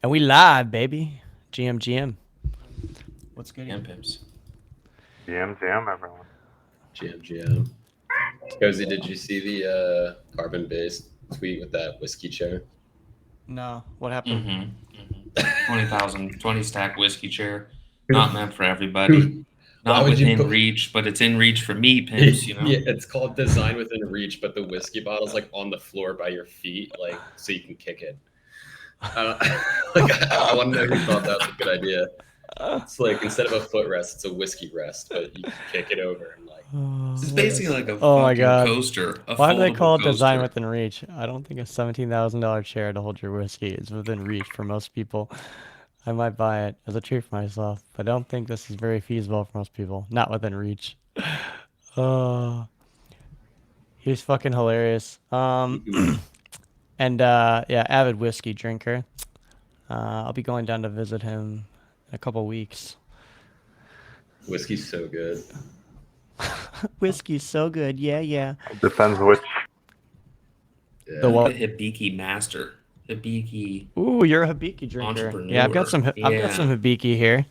And we live, baby. GM. What's good? And pimps. GM, everyone. GM. Cozy, did you see the carbon-based tweet with that whiskey chair? No. What happened? 20,000, 20 stack whiskey chair. Not meant for everybody. Why Not would you within put- reach, but it's in reach for me, pimps, you know? Yeah, it's called design within reach, but the whiskey bottle's like on the floor by your feet, like so you can kick it. I want to know who thought that was a good idea. It's like instead of a footrest, it's a whiskey rest, but you can kick it over and like. It's basically like a Oh my fucking God. coaster. A Why do they foldable call it design coaster. within reach? I don't think a $17,000 chair to hold your whiskey is within reach for most people. I might buy it as a treat for myself, but I don't think this is very feasible for most people. Not within reach. Oh, he's fucking hilarious. And yeah, avid whiskey drinker. I'll be going down to visit him in a couple weeks. Whiskey's so good. Whiskey's so good. Yeah. Depends which. Yeah. The what? The Hibiki master. Hibiki. Ooh, you're a Hibiki drinker. Yeah, I've got some Hibiki here.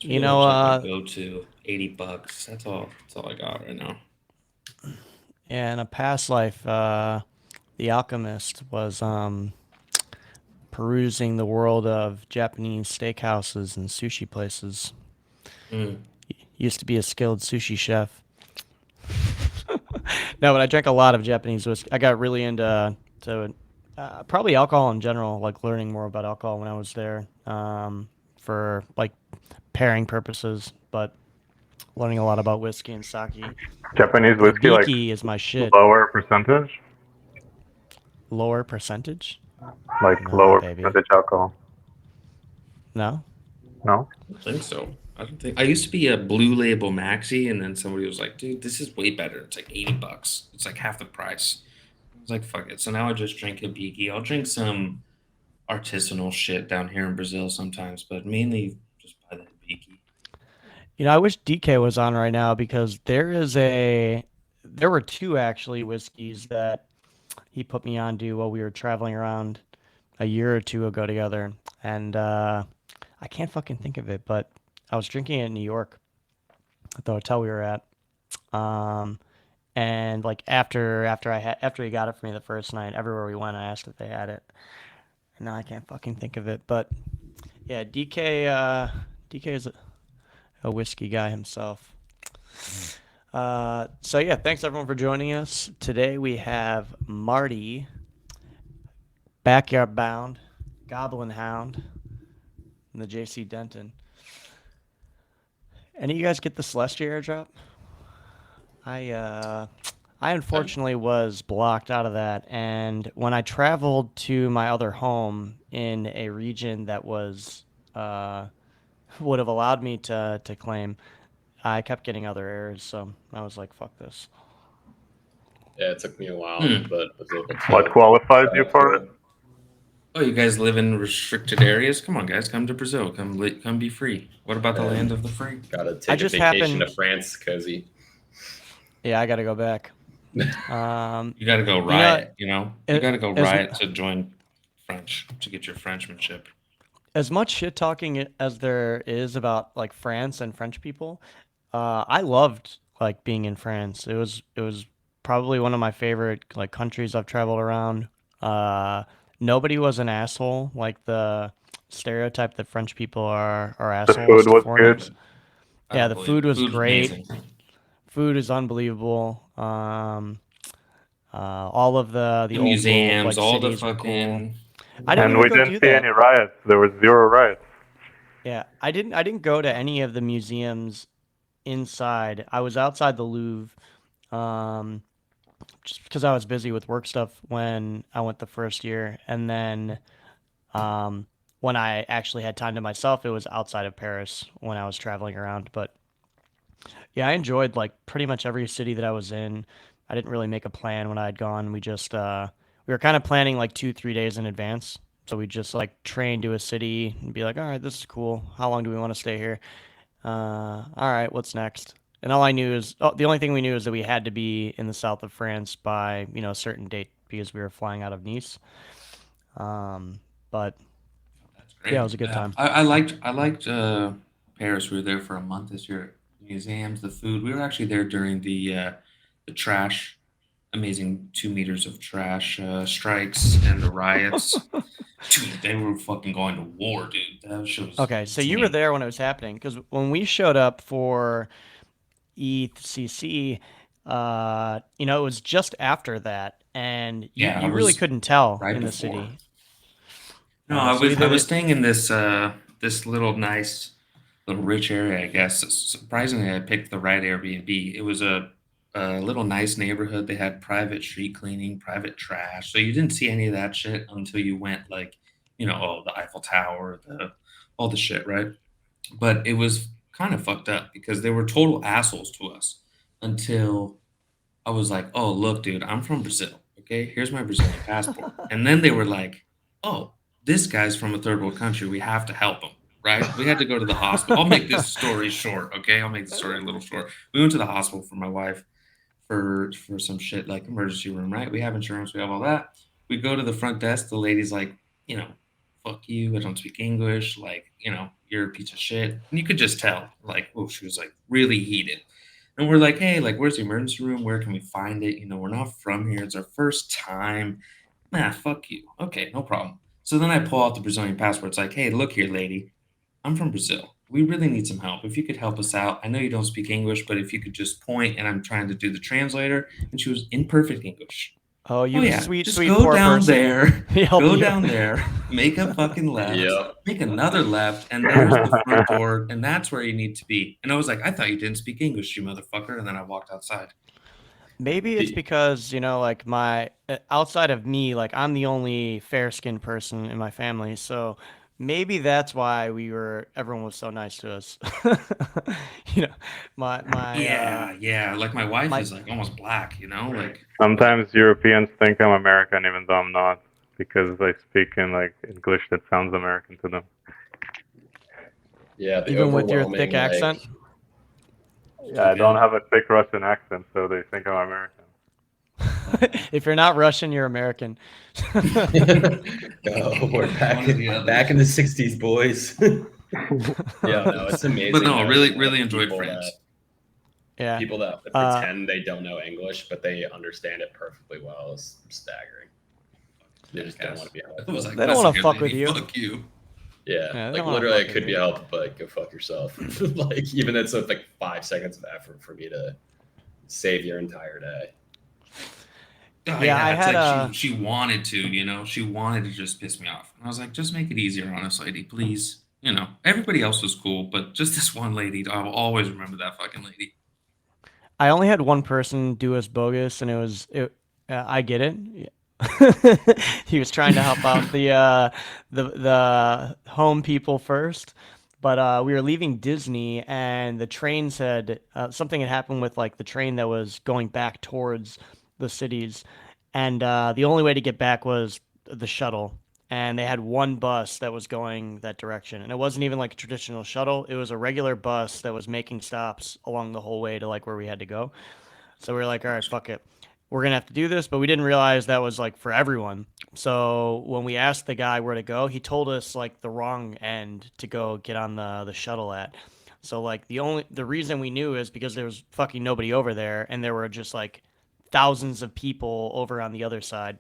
You know, go to $80. That's all I got right now. Yeah, in a past life, the alchemist was perusing the world of Japanese steakhouses and sushi places. Used to be a skilled sushi chef. No, but I drank a lot of Japanese whiskey. I got really into probably alcohol in general, like learning more about alcohol when I was there for like pairing purposes, but learning a lot about whiskey and sake. Japanese whiskey, like Hibiki is my shit. lower percentage? Lower percentage? Like No, lower baby. percentage alcohol. No? No? I don't think so. I used to be a Blue Label Maxi, and then somebody was like, dude, this is way better. It's like $80. It's like half the price. I was like, fuck it. So now I just drink Hibiki. I'll drink some artisanal shit down here in Brazil sometimes, but mainly just buy the Hibiki. You know, I wish DK was on right now because there were two actually whiskeys that he put me on to while we were traveling around a year or two ago together. And I can't fucking think of it, but I was drinking it in New York at the hotel we were at. And like after he got it for me the first night, everywhere we went, I asked if they had it. And now I can't fucking think of it, but yeah, DK is a whiskey guy himself. So yeah, thanks everyone for joining us. Today we have Marty, Backyard Bound, Goblin Hound, and the JC Denton. Any of you guys get the Celestia airdrop? I unfortunately was blocked out of that, and when I traveled to my other home in a region that was would have allowed me to claim, I kept getting other errors, so I was like, fuck this. Yeah, it took me a while, but was able to. What qualifies you for it? Oh, you guys live in restricted areas? Come on, guys, come to Brazil. Come be free. What about the land of the free? Gotta I take a just vacation happened- to France, Cozy. Yeah, I gotta go back. You got to go riot, you know? You got to go as- riot to join French, to get your Frenchmanship. As much shit talking as there is about like France and French people, I loved like being in France. It was probably one of my favorite like countries I've traveled around. Nobody was an asshole like the stereotype that French people are assholes food to was foreigners. good. Yeah, the food was great. amazing. Food is unbelievable. All of the The old museums, world, like, all the cities were cool. fucking. I didn't And even we go didn't do see that. any riots. There was 0 riots. Yeah, I didn't go to any of the museums inside. I was outside the Louvre, just because I was busy with work stuff when I went the first year, and then when I actually had time to myself, it was outside of Paris when I was traveling around. But yeah, I enjoyed like pretty much every city that I was in. I didn't really make a plan when I had gone. We just we were kind of planning like 2-3 days in advance. So we just like train to a city and be like, all right, this is cool. How long do we want to stay here? All right, what's next? And all I knew is the only thing we knew is that we had to be in the south of France by a certain date because we were flying out of Nice. But Great. Yeah, it was a good time. I liked Paris. We were there for a month this year. Museums, the food. We were actually there during the trash, amazing 2 meters of trash strikes and the riots. Dude, they were fucking going to war, dude. That shit was Okay, so you were insane. there when it was happening because when we showed up for ECC, it was just after that, and you Yeah, I you really was couldn't tell right in the before. city. No, I So was I either was the staying in this little nice little rich area, I guess. Surprisingly, I picked the right Airbnb. It was a little nice neighborhood. They had private street cleaning, private trash. So you didn't see any of that shit until you went like, oh, the Eiffel Tower, the all the shit, right? But it was kind of fucked up because they were total assholes to us until I was like, "Oh, look, dude, I'm from Brazil. Okay, here's my Brazilian passport." And then they were like, "Oh, this guy's from a third world country. We have to help him." Right? We had to go to the hospital. I'll make this story short. Okay, I'll make the story a little short. We went to the hospital for my wife for some shit like emergency room. Right? We have insurance. We have all that. We go to the front desk. The lady's like, "Fuck you. I don't speak English. Like, you're a piece of shit." And you could just tell. Like, oh, she was like really heated. And we're like, hey, like, where's the emergency room? Where can we find it? We're not from here. It's our first time. Nah, fuck you. Okay, no problem. So then I pull out the Brazilian passport. It's like, hey, look here, lady. I'm from Brazil. We really need some help. If you could help us out, I know you don't speak English, but if you could just point, and I'm trying to do the translator, and she was in perfect English. Oh, Oh you yeah, sweet, just sweet go poor down person. there, He helped go you. down there, make a fucking left, Yep. make another left, and there's the front door, and that's where you need to be. And I was like, I thought you didn't speak English, you motherfucker. And then I walked outside. Maybe it's The, because, like my outside of me, like I'm the only fair-skinned person in my family. So maybe that's why everyone was so nice to us. You know, my my Yeah, yeah. Like my wife my is like almost black, like Sometimes Europeans think I'm American, even though I'm not, because I speak in like English that sounds American to them. yeah, the even with your thick overwhelming accent. Yeah, I don't have a thick Russian accent, so they think I'm American. If you're not Russian, you're American. oh, we're one or the back other. in the '60s, boys. Yeah, no, it's amazing. But no, though, really, the amount really of enjoyed people France. Yeah. people that pretend they don't know English, but they understand it perfectly well is staggering. They just don't want to be helped. I was like, They don't "That's wanna a good fuck with lady. you." Fuck you. Yeah, Yeah, they like don't wanna literally, fuck it with could be you. helped, but go fuck yourself. Like even it's like 5 seconds of effort for me to save your entire day. Oh Yeah, I yeah, it's had like she wanted to, she wanted to just piss me off. And I was like, just make it easier, honest lady, please. Everybody else was cool, but just this one lady, I will always remember that fucking lady. I only had one person do us bogus, and I get it. He was trying to help out the home people first, but we were leaving Disney, and the train said something had happened with like the train that was going back towards the cities, and the only way to get back was the shuttle. And they had one bus that was going that direction, and it wasn't even like a traditional shuttle. It was a regular bus that was making stops along the whole way to like where we had to go. So we were like, all right, fuck it. We're gonna have to do this, but we didn't realize that was like for everyone. So when we asked the guy where to go, he told us like the wrong end to go get on the shuttle at. So like the reason we knew is because there was fucking nobody over there, and there were just like thousands of people over on the other side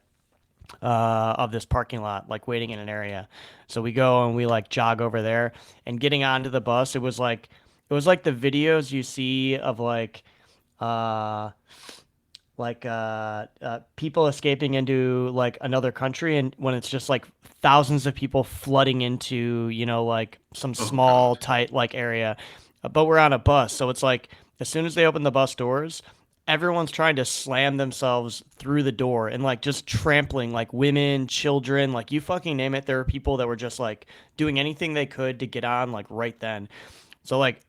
of this parking lot, like waiting in an area. So we go and we like jog over there, and getting onto the bus, it was like the videos you see of uh people escaping into like another country, and when it's just like thousands of people flooding into like some Oh small God. tight like area. But we're on a bus, so it's like as soon as they open the bus doors, everyone's trying to slam themselves through the door and like just trampling like women, children, like you fucking name it. There were people that were just like doing anything they could to get on like right then. So like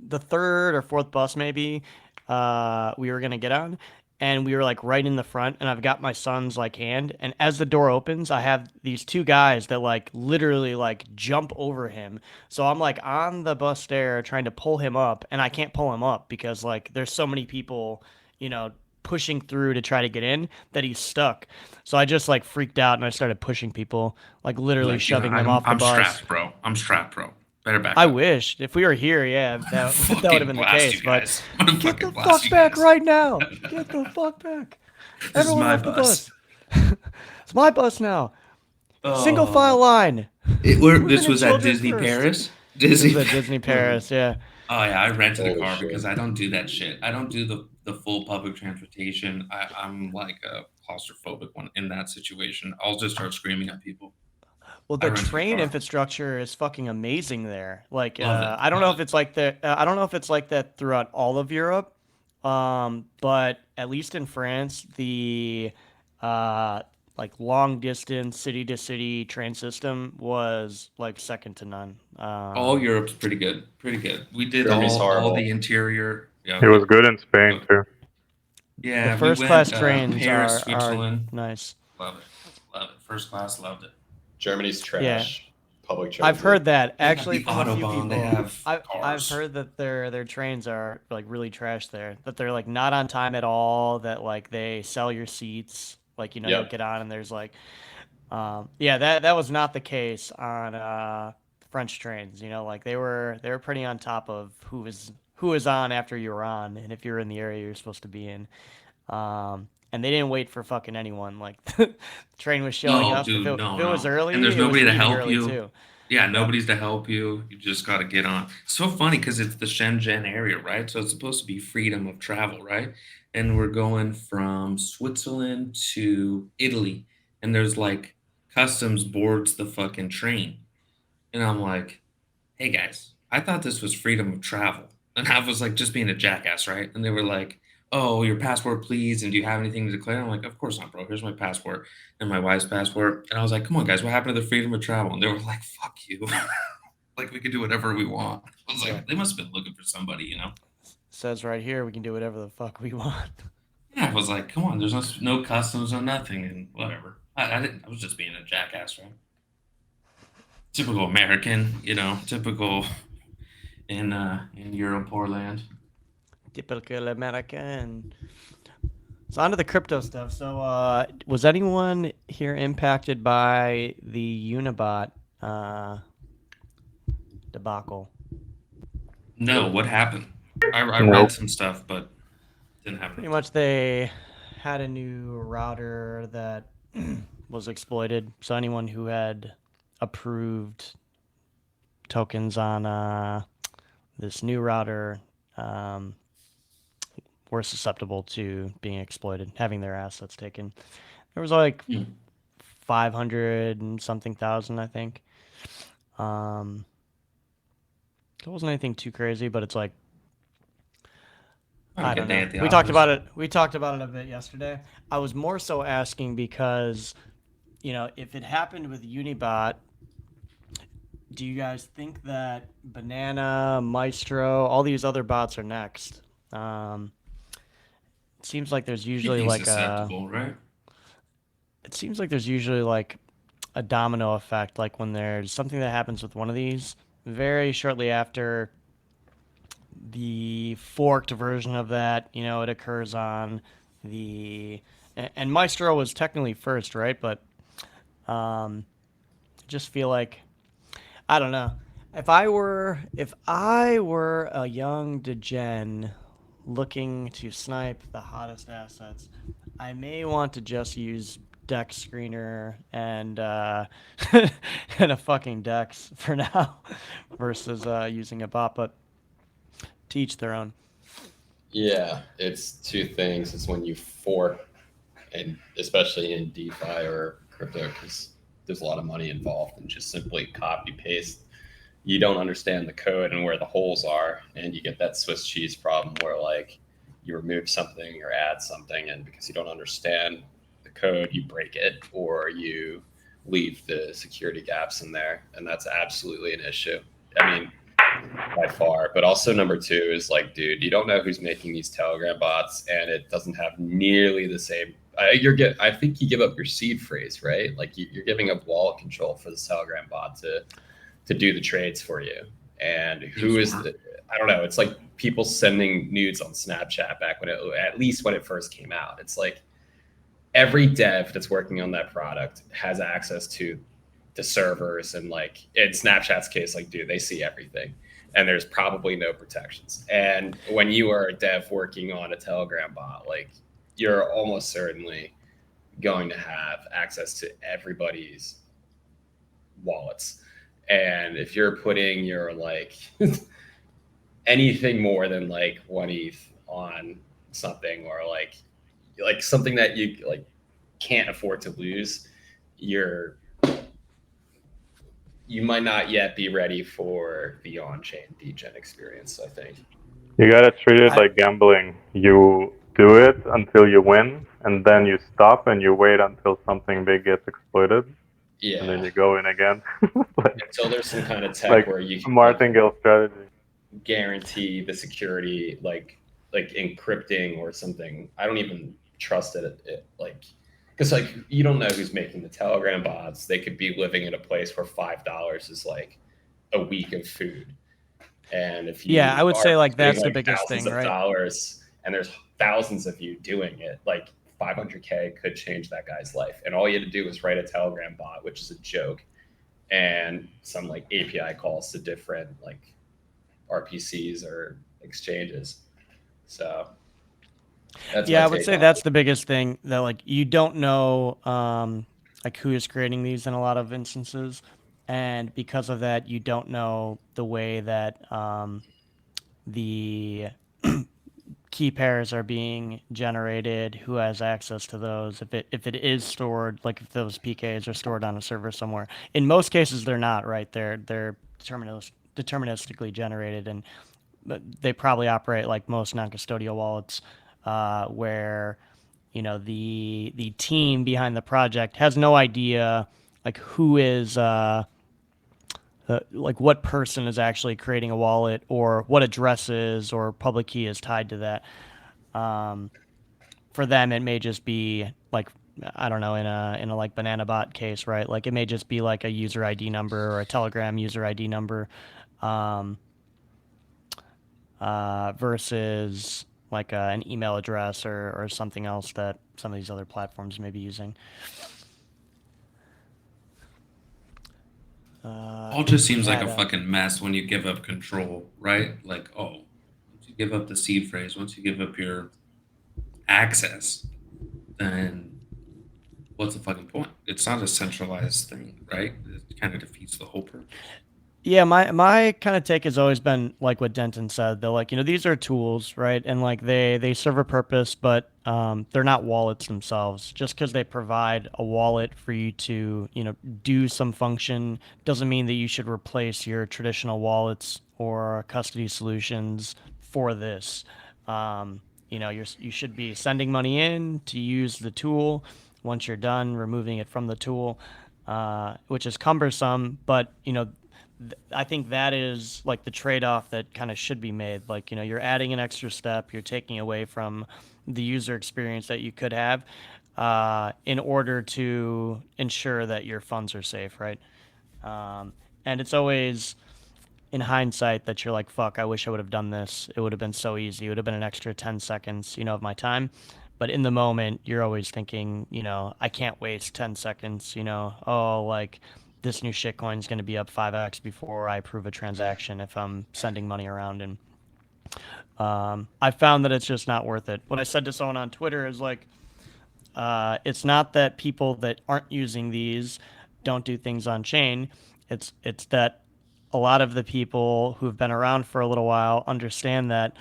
the third or fourth bus maybe we were gonna get on, and we were like right in the front, and I've got my son's like hand, and as the door opens I have these two guys that like literally like jump over him. So I'm like on the bus stair trying to pull him up, and I can't pull him up because like there's so many people you know pushing through to try to get in that he's stuck. So I just like freaked out and I started pushing people, like literally Like, shoving them off the I'm bus. strapped, bro. I'm strapped, bro. Better back I up. wish if we were here, yeah, that would have Fucking been the blast case. you But guys. I'm gonna get fucking the blast fuck you back guys. right now! Get the fuck back! This is Everyone my off the bus. It's my bus now. Single Oh. file line. This Women was and at children Disney first. Paris. This was at Disney Paris, yeah. Oh yeah, I rented a Holy car shit. because I don't do that shit. I don't do the full public transportation. I'm like a claustrophobic one in that situation. I'll just start screaming at people. Well, I the rented a train car. infrastructure is fucking amazing there. Like, Love it. I don't know Love if it's like that. I don't know if it's like that throughout all of Europe, but at least in France, the like long distance city to city train system was like second to none. All Europe's pretty good. Pretty good. We did Germany's all horrible. the interior. Yeah, It was good in Spain too. yeah. The We first went class trains Paris, are Switzerland. nice. Love it. Love it. First class. Loved it. Germany's trash. Public transit. I've heard that They have actually the from a few Autobahn, they people. have I've cars. heard that their trains are like really trash there. That they're like not on time at all. That like they sell your seats. Like you'll Yep. get on and there's like, yeah, that was not the case on French trains. Like they were pretty on top of who was on after you were on, and if you're in the area you're supposed to be in. And they didn't wait for fucking anyone. Like the train was showing No, up. dude, if it was early, And there's it was nobody to leaving help early you. too. Yeah, nobody's to help you. You just got to get on. It's so funny because it's the Shenzhen area, right? So it's supposed to be freedom of travel, right? And we're going from Switzerland to Italy, and there's like customs boards the fucking train. And I'm like, hey guys, I thought this was freedom of travel. And I was like, just being a jackass, right? And they were like, oh, your passport, please. And do you have anything to declare? I'm like, of course not, bro. Here's my passport and my wife's passport. And I was like, come on, guys, what happened to the freedom of travel? And they were like, fuck you. Like, we could do whatever we want. I was like, they must have been looking for somebody, you know? Says right here we can do whatever the fuck we want. Yeah, I was like, come on, there's no customs, no nothing, and whatever. I was just being a jackass, right? Typical American, typical in Europe or land. Typical American. So on to the crypto stuff. So was anyone here impacted by the Unibot debacle? No, what happened? I Nope. read some stuff, but didn't happen. Pretty much they had a new router that was exploited. So anyone who had approved tokens on this new router were susceptible to being exploited, having their assets taken. There was like 500 and something thousand, I think. It wasn't anything too crazy, but it's like, I don't know. We talked about it. We talked about it a bit yesterday. I was more so asking because, if it happened with Unibot, do you guys think that Banana, Maestro, all these other bots are next? It seems like there's usually like susceptible, right? It seems like there's usually like a domino effect. Like when there's something that happens with one of these, very shortly after the forked version of that, it occurs on and Maestro was technically first, right? But just feel like, I don't know. If I were a young degen looking to snipe the hottest assets, I may want to just use Dex Screener and and a fucking Dex for now versus using a bot, but to each their own. Yeah, it's two things. It's when you fork, and especially in DeFi or crypto, because there's a lot of money involved, and just simply copy paste. You don't understand the code and where the holes are, and you get that Swiss cheese problem where like you remove something or add something, and because you don't understand the code, you break it or you leave the security gaps in there, and that's absolutely an issue. I mean, by far. But also number two is like, dude, you don't know who's making these Telegram bots, and it doesn't have nearly the same. I think you give up your seed phrase, right? Like you're giving up wallet control for the Telegram bot to do the trades for you. And who is the? I don't know. It's like people sending nudes on Snapchat back when at least when it first came out. It's like every dev that's working on that product has access to the servers, and like in Snapchat's case, like, dude, they see everything, and there's probably no protections. And when you are a dev working on a Telegram bot, like, you're almost certainly going to have access to everybody's wallets. And if you're putting your like anything more than like 1 ETH on something, or like something that you like can't afford to lose, you might not yet be ready for the on-chain degen experience, I think. You gotta treat it like gambling. You do it until you win, and then you stop and you wait until something big gets exploited, and then Yeah, you go in again. Like, until there's some kind of tech like where you can martingale strategy. guarantee the security, like encrypting or something. I don't even trust it like, because like you don't know who's making the Telegram bots. They could be living in a place where $5 is like a week of food. And if Yeah, I you would are say like putting that's the like biggest thousands thing, of right? dollars and there's thousands of you doing it, like 500K could change that guy's life. And all you had to do was write a Telegram bot, which is a joke, and some like API calls to different like RPCs or exchanges. So that's my Yeah, I would take say on it. that's the biggest thing, that like you don't know like who is creating these in a lot of instances, and because of that, you don't know the way that the key pairs are being generated, who has access to those, if it is stored, like if those PKs are stored on a server somewhere. In most cases, they're not, right? They're deterministically generated, and they probably operate like most non-custodial wallets, where the team behind the project has no idea like who is like what person is actually creating a wallet, or what addresses or public key is tied to that. For them, it may just be like, I don't know, in a like banana bot case, right? Like it may just be like a user ID number or a Telegram user ID number, um, versus like an email address or something else that some of these other platforms may be using. All just seems like had a fucking mess when you give up control, right? Like, oh, once you give up the seed phrase, once you give up your access, then what's the fucking point? It's not a centralized thing, right? It kind of defeats the whole purpose. Yeah, my kind of take has always been like what Denton said. They're like, these are tools, right? And like they serve a purpose, but they're not wallets themselves. Just because they provide a wallet for you to, do some function, doesn't mean that you should replace your traditional wallets or custody solutions for this. You should be sending money in to use the tool. Once you're done, removing it from the tool, which is cumbersome, but I think that is like the trade-off that kind of should be made. Like, you're adding an extra step, you're taking away from the user experience that you could have, in order to ensure that your funds are safe, right? And it's always in hindsight that you're like, fuck, I wish I would have done this. It would have been so easy. It would have been an extra 10 seconds, of my time. But in the moment, you're always thinking, I can't waste 10 seconds, oh, like this new shitcoin is going to be up 5x before I approve a transaction if I'm sending money around. And I found that it's just not worth it. What I said to someone on Twitter is like, it's not that people that aren't using these don't do things on chain. It's that a lot of the people who've been around for a little while understand that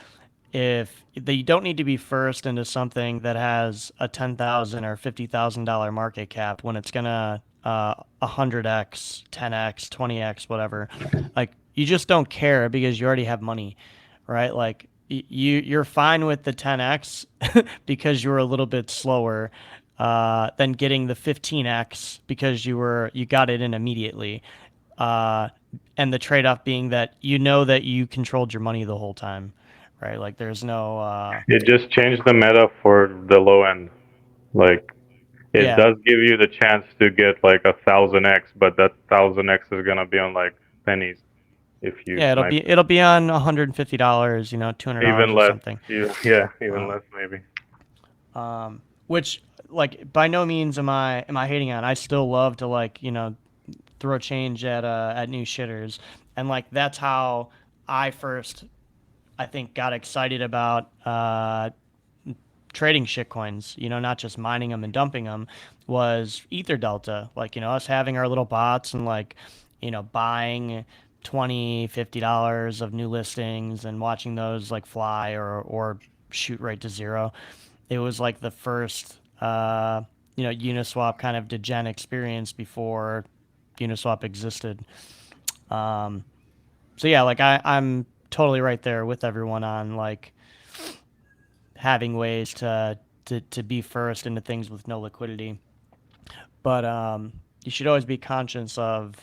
if they don't need to be first into something that has a $10,000 or $50,000 market cap when it's gonna 100x, 10x, 20x, whatever, like you just don't care because you already have money, right? Like you're fine with the 10x because you were a little bit slower than getting the 15x because you got it in immediately. Uh, and the trade-off being that that you controlled your money the whole time, right? Like there's no It just changed the meta for the low end. Like, it yeah. does give you the chance to get like 1,000x, but that 1,000x is gonna be on like pennies. if you Yeah, snipe it'll be on $150, you know, $200 even or less. something. Yeah, even less maybe. Which like by no means am I hating on. I still love to like, you know, throw change at new shitters. And like that's how I first I think got excited about trading shitcoins, you know, not just mining them and dumping them, was Ether Delta. Like, you know, us having our little bots and like, you know, buying $20, $50 of new listings and watching those like fly or shoot right to zero. It was like the first, you know, Uniswap kind of degen experience before Uniswap existed. So yeah, like I'm totally right there with everyone on like having ways to be first into things with no liquidity. But you should always be conscious of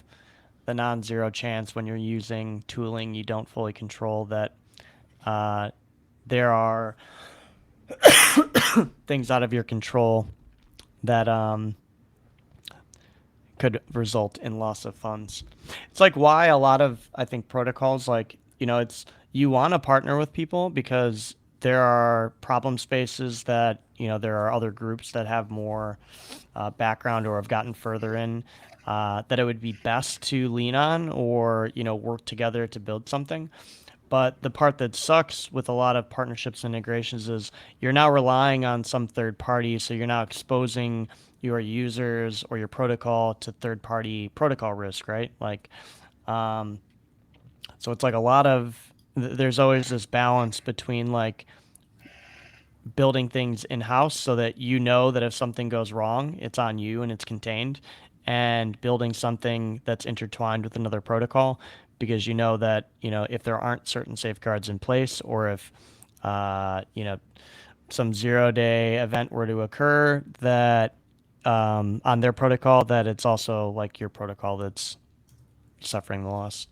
the non-zero chance when you're using tooling you don't fully control that there are things out of your control that could result in loss of funds. It's like why a lot of I think protocols like you know it's you want to partner with people because there are problem spaces that you know there are other groups that have more background or have gotten further in that it would be best to lean on or you know work together to build something. But the part that sucks with a lot of partnerships and integrations is you're now relying on some third party, so you're now exposing your users or your protocol to third party protocol risk, right? Like, so it's like a lot of there's always this balance between like building things in house so that you know that if something goes wrong, it's on you and it's contained, and building something that's intertwined with another protocol because you know that you know if there aren't certain safeguards in place or if you know some 0 day event were to occur that on their protocol that it's also like your protocol that's suffering the loss.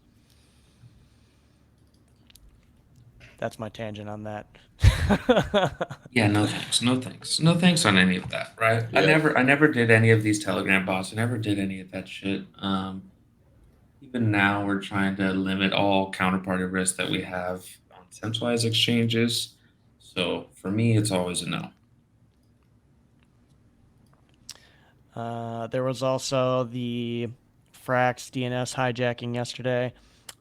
That's my tangent on that. Yeah, no thanks, no thanks, no thanks on any of that. Right? Yeah. I never did any of these Telegram bots. I never did any of that shit. Even now, we're trying to limit all counterparty risk that we have on centralized exchanges. So for me, it's always a no. There was also the Frax DNS hijacking yesterday.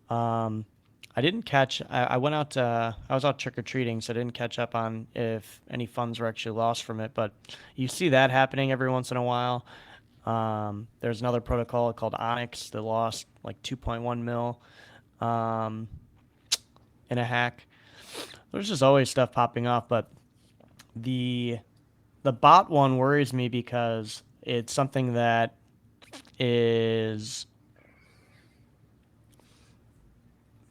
Um, I didn't catch. I went out. I was out trick or treating, so I didn't catch up on if any funds were actually lost from it. But you see that happening every once in a while. There's another protocol called Onyx that lost like 2.1 mil in a hack. There's just always stuff popping off, but the the bot one worries me because it's something that is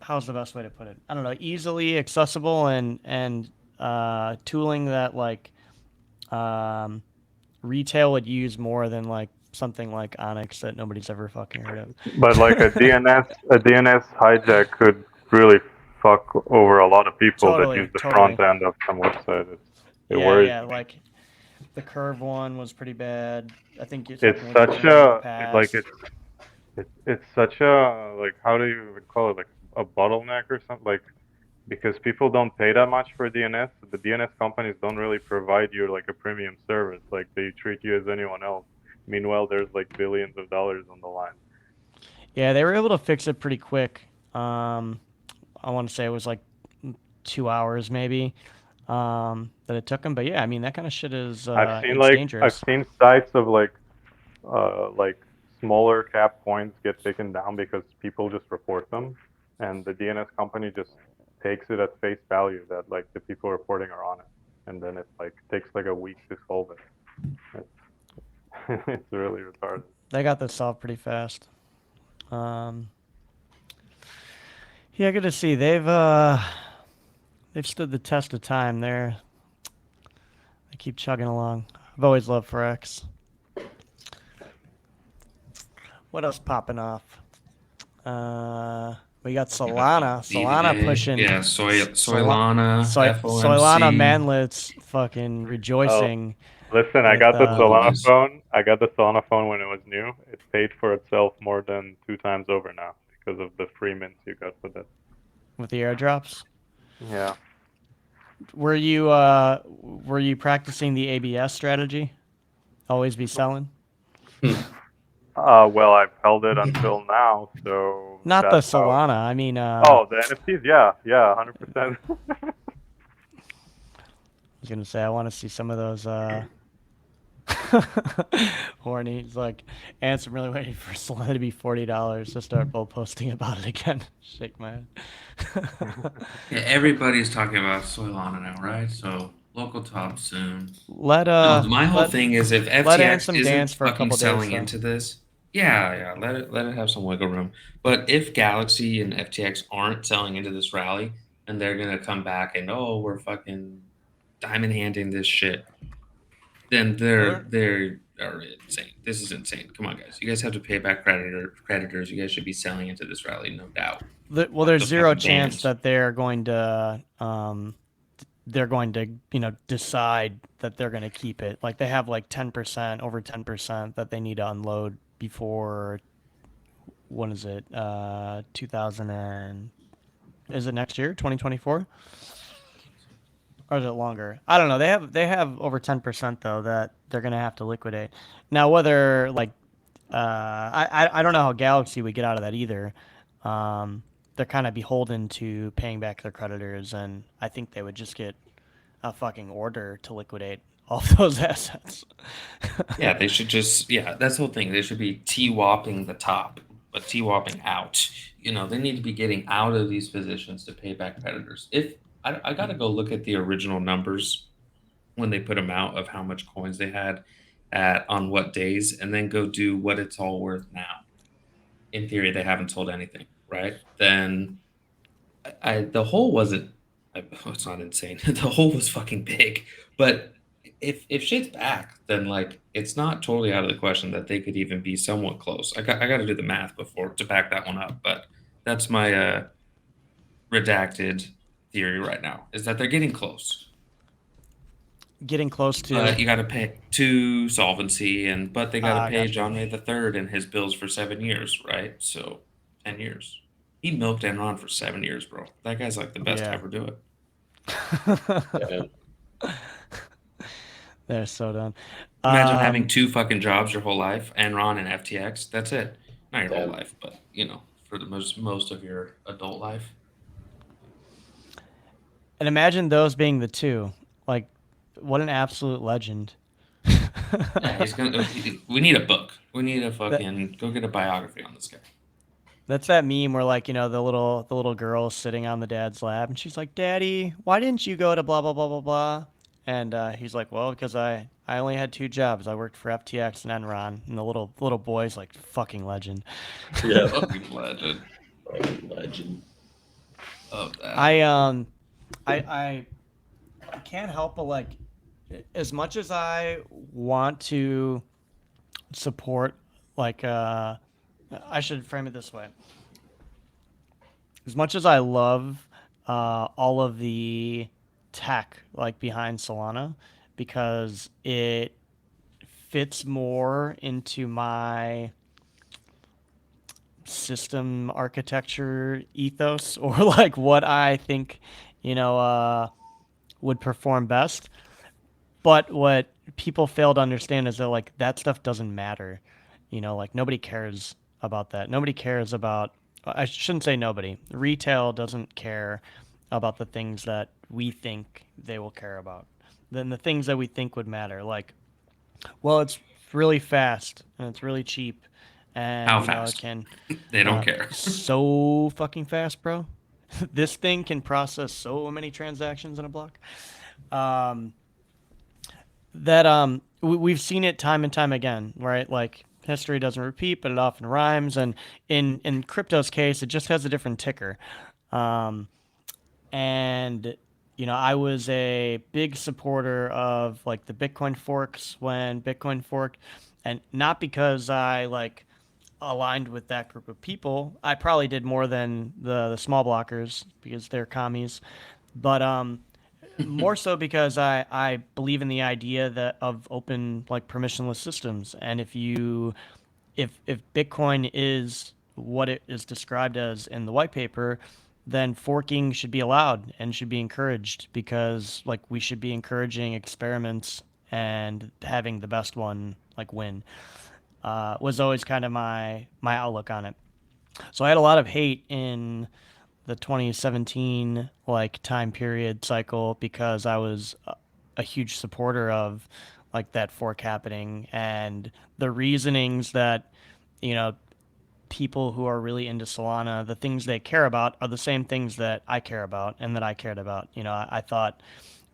how's the best way to put it? I don't know, easily accessible and tooling that like retail would use more than like something like Onyx that nobody's ever fucking heard of. But like a DNS hijack could really fuck over a lot of people that Totally, use the totally. front end of some website. It Yeah, worries yeah, me. like the Curve one was pretty bad. I think you're It's talking with such in the a like past. it's such a like how do you even call it like a bottleneck or something like because people don't pay that much for DNS. The DNS companies don't really provide you like a premium service. Like they treat you as anyone else. Meanwhile, there's like billions of dollars on the line. Yeah, they were able to fix it pretty quick. I want to say it was like 2 hours maybe that it took them. But yeah, I mean that kind of shit is it's I've dangerous. seen sites of like smaller cap coins get taken down because people just report them, and the DNS company just takes it at face value that like the people reporting are on it, and then it like takes like a week to solve it. It's really retarded. They got this solved pretty fast. Yeah, good to see they've stood the test of time. They keep chugging along. I've always loved Forex. What else popping off? We got Solana. Solana DVA, pushing. yeah, Soylana, Solana FOMC. manlets fucking Oh, rejoicing listen, I with got the Solana Mortgages. phone. I got the Solana phone when it was new. It's paid for itself more than 2 times over now because of the free mints you got with it. with the airdrops. Yeah. Were you practicing the ABS strategy? Always be selling? Well, I've held it until now, so Not the that's how. Solana. I mean, Oh, the NFTs, yeah, 100%. I was gonna say I want to see some of those. Horny. He's like, and I'm really waiting for Solana to be $40 to start bull posting about it again. Shake my head. Yeah, everybody's talking about Solana now, right? So local top soon. Let No, my whole let thing is if let FTX Ansem isn't dance for a fucking couple days selling though. into this, yeah, let it have some wiggle room. But if Galaxy and FTX aren't selling into this rally, and they're gonna come back and oh, we're fucking diamond handing this shit, then they are insane. This is insane. Come on, guys. You guys have to pay back creditors. You guys should be selling into this rally, no doubt. Well, Fuck there's those zero fucking chance bans. that they're going to decide that they're going to keep it. Like they have like 10%, over 10% that they need to unload before, when is it? 2000 and, is it next year, 2024? Or is it longer? I don't know. They have over 10% though that they're gonna have to liquidate. Now whether like I don't know how Galaxy would get out of that either. They're kind of beholden to paying back their creditors, and I think they would just get a fucking order to liquidate all those assets. Yeah, they should just that's the whole thing. They should be T-wopping the top, but T-wopping out. They need to be getting out of these positions to pay back creditors. If I got to go look at the original numbers when they put them out of how much coins they had at on what days, and then go do what it's all worth now. In theory, they haven't sold anything, right? Then the hole wasn't. It's not insane. The hole was fucking big, but if shit's back, then like it's not totally out of the question that they could even be somewhat close. I got to do the math before to back that one up, but that's my redacted theory right now is that they're getting close. Getting close to. But you got to pay to solvency, but they got to I pay gotcha. John Ray the Third and his bills for 7 years, right? So 10 years. He milked Enron for 7 years, bro. That guy's like the best to Yeah. ever do it. Yeah. They're so done. Imagine having two fucking jobs your whole life, Enron and FTX. That's it. Not your whole Yeah. life, but for the most of your adult life. And imagine those being the two. Like, what an absolute legend. Yeah, he's gonna. We need a book. We need a fucking go get a biography on this guy. That's that meme where like, the little girl sitting on the dad's lap and she's like, "Daddy, why didn't you go to blah blah blah blah blah?" And he's like, "Well, because I only had two jobs. I worked for FTX and Enron." And the little boy's like, "Fucking legend." Yeah. Fucking legend. Legend. Of that. I can't help but like, as much as I want to support, like, I should frame it this way. As much as I love all of the tech like behind Solana, because it fits more into my system architecture ethos, or like what I think, would perform best. But what people fail to understand is that like that stuff doesn't matter. Like nobody cares about that. Nobody cares about, I shouldn't say nobody. Retail doesn't care about the things that we think they will care about. Then the things that we think would matter. Like, well, it's really fast and it's really cheap, and How it fast? can They don't care. so fucking fast, bro. This thing can process so many transactions in a block. Um, that we've seen it time and time again, right? Like history doesn't repeat, but it often rhymes. And in crypto's case, it just has a different ticker. Um, and I was a big supporter of like the Bitcoin forks when Bitcoin forked, and not because I like aligned with that group of people. I probably did more than the small blockers because they're commies, but more so because I believe in the idea that of open like permissionless systems. And if Bitcoin is what it is described as in the white paper, then forking should be allowed and should be encouraged, because like we should be encouraging experiments and having the best one like win. Was always kind of my outlook on it. So I had a lot of hate in the 2017 like time period cycle because I was a huge supporter of like that fork happening, and the reasonings that you know people who are really into Solana, the things they care about are the same things that I care about and that I cared about. I thought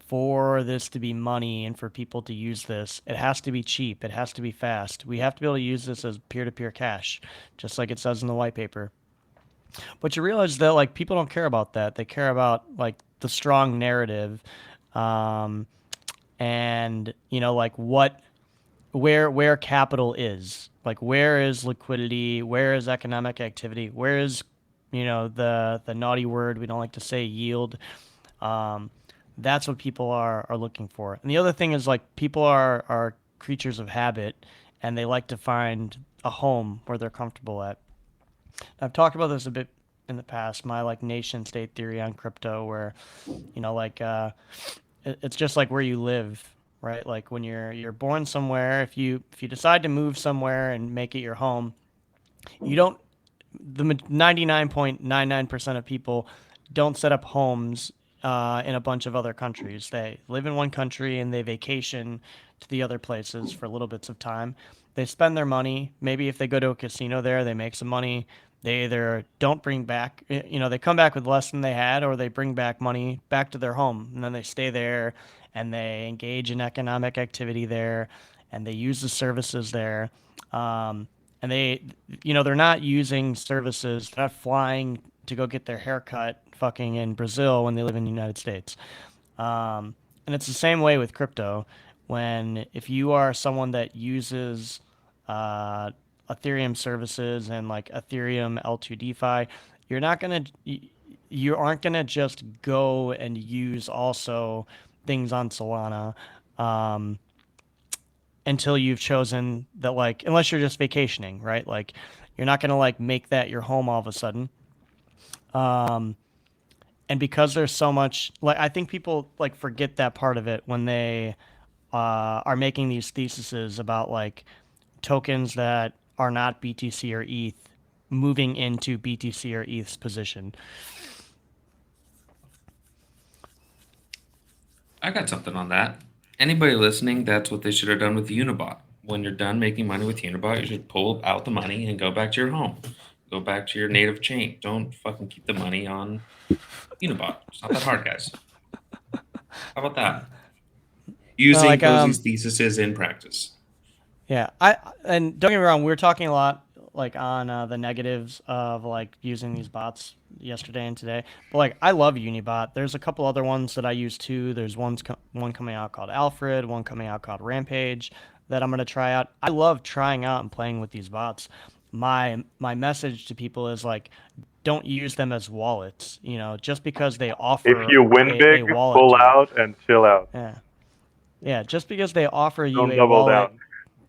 for this to be money and for people to use this, it has to be cheap, it has to be fast. We have to be able to use this as peer-to-peer cash, just like it says in the white paper. But you realize that like people don't care about that. They care about like the strong narrative, um, and like where capital is, like where is liquidity, where is economic activity, where is the naughty word we don't like to say, yield. um, that's what people are looking for. And the other thing is like people are creatures of habit, and they like to find a home where they're comfortable at. I've talked about this a bit in the past, my like nation state theory on crypto, where like it's just like where you live, right? Like when you're born somewhere, if you decide to move somewhere and make it your home, you don't the 99.99% of people don't set up homes in a bunch of other countries. They live in one country and they vacation to the other places for little bits of time. They spend their money. Maybe if they go to a casino there, they make some money. They either don't bring back, they come back with less than they had, or they bring back money back to their home, and then they stay there and they engage in economic activity there, and they use the services there. And they're not using services, they're not flying to go get their haircut fucking in Brazil when they live in the United States. And it's the same way with crypto. When if you are someone that uses uh, Ethereum services and like Ethereum L2 DeFi, you're not gonna you aren't gonna just go and use also things on Solana. Um, until you've chosen that, like, unless you're just vacationing, right? Like you're not going to like make that your home all of a sudden. um and because there's so much, like, I think people like forget that part of it when they are making these theses about like tokens that are not BTC or ETH moving into BTC or ETH's position. I got something on that. Anybody listening, that's what they should have done with Unibot. When you're done making money with Unibot, you should pull out the money and go back to your home. Go back to your native chain. Don't fucking keep the money on Unibot. It's not that hard, guys. How about that? No, Using like Cozy's theses in practice. Yeah, and don't get me wrong, we were talking a lot like on the negatives of like using these bots yesterday and today. But like I love Unibot. There's a couple other ones that I use too. There's one coming out called Alfred, one coming out called Rampage that I'm gonna try out. I love trying out and playing with these bots. My message to people is like, don't use them as wallets. Just because they If offer you win a big, wallet pull to you. out and chill out. Yeah, yeah. Just because they offer you Don't a double wallet down.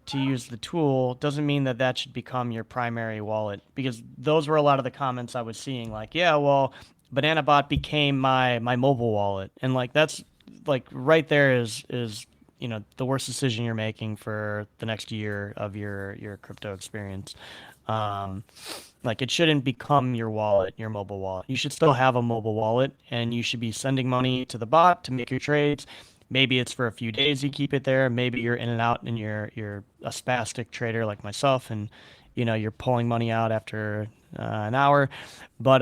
to use the tool doesn't mean that that should become your primary wallet, because those were a lot of the comments I was seeing, like, yeah, well, BananaBot became my mobile wallet, and like that's like right there is the worst decision you're making for the next year of your crypto experience. um like it shouldn't become your wallet, your mobile wallet. You should still have a mobile wallet, and you should be sending money to the bot to make your trades. Maybe it's for a few days you keep it there. Maybe you're in and out and you're a spastic trader like myself, and you're pulling money out after an hour. But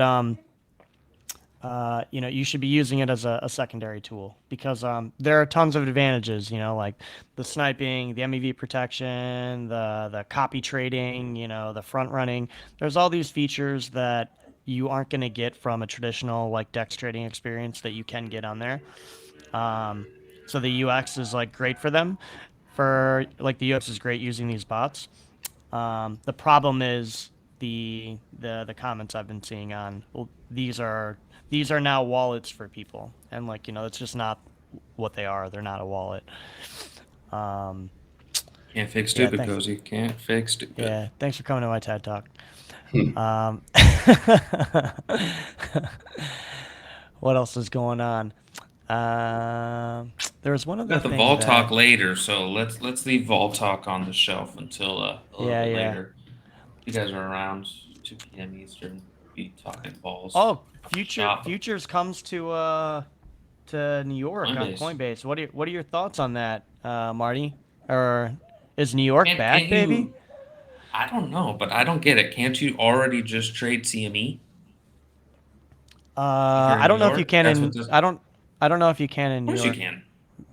you should be using it as a secondary tool, because there are tons of advantages, like the sniping, the MEV protection, the copy trading, the front running. There's all these features that you aren't going to get from a traditional like DEX trading experience that you can get on there. Um, so the UX is like great for them. For like the UX is great using these bots. The problem is the comments I've been seeing on, well, these are now wallets for people, and like it's just not what they are. They're not a wallet. Um, Can't fix yeah, stupid, thanks. Cozy. Can't fix stupid. Yeah, thanks for coming to my TED talk. Um, what else is going on? There was one We other got the thing Vault that, talk later, so let's leave Vault talk on the shelf until a little yeah, bit yeah. later. You guys are around 2 p.m. Eastern. Be talking balls. Oh, Shop Futures comes to New York on Coinbase. Coinbase. What are your thoughts on that, Marty? Or is New York Can't back, baby? you? I don't know, but I don't get it. Can't you already just trade CME if you're in I New don't know if you York? can That's what in this. Of I don't know if you can in New course you York. can.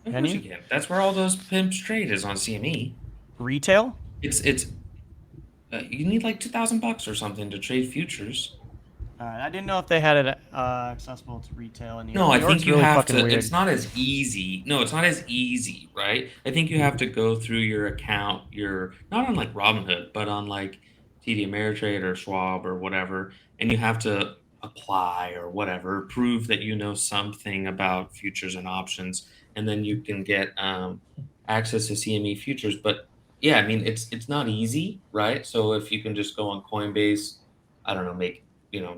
Of Can course you you? can. That's where all those pimps trade is on CME. Retail? It's you need like $2,000 or something to trade futures. I didn't know if they had it accessible to retail in New York. No, New I York's think you really have fucking to. weird. It's not as easy. No, it's not as easy, right? I think you have to go through your account, your not on like Robinhood, but on like TD Ameritrade or Schwab or whatever, and you have to apply or whatever, prove that you know something about futures and options, and then you can get access to CME futures. But yeah, I mean, it's not easy, right? So if you can just go on Coinbase, I don't know, make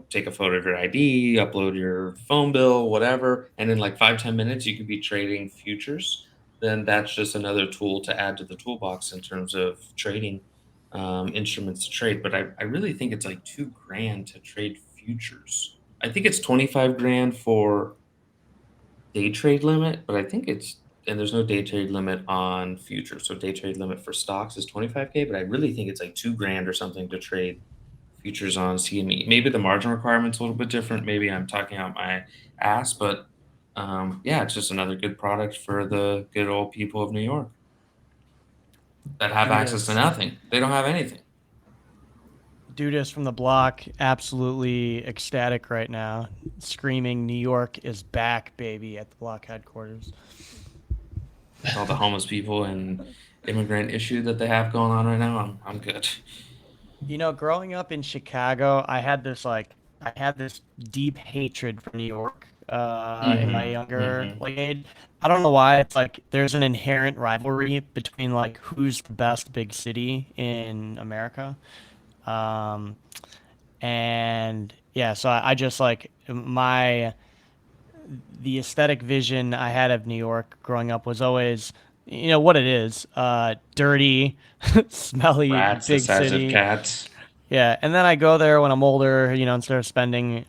take a photo of your ID, upload your phone bill, whatever, and in like 5-10 minutes you could be trading futures. Then that's just another tool to add to the toolbox in terms of trading instruments to trade. But I really think it's like 2 grand to trade futures. I think it's 25 grand for day trade limit, but I think it's and there's no day trade limit on futures. So day trade limit for stocks is 25K, but I really think it's like 2 grand or something to trade futures on CME. Maybe the margin requirement's a little bit different. Maybe I'm talking out my ass, but yeah, it's just another good product for the good old people of New York that have access to Dudas. nothing. They don't have anything. Dudas from the block, absolutely ecstatic right now, screaming, "New York is back, baby!" at the block headquarters. All the homeless people and immigrant issue that they have going on right now, I'm good. You know, growing up in Chicago, I had this deep hatred for New York in my younger Hmm. like age. I don't know why. It's like there's an inherent rivalry between like who's the best big city in America. Um, and yeah, so I just like my the aesthetic vision I had of New York growing up was always, what it is, dirty, smelly, Rats the big size of city. cats. Yeah, and then I go there when I'm older, instead of spending,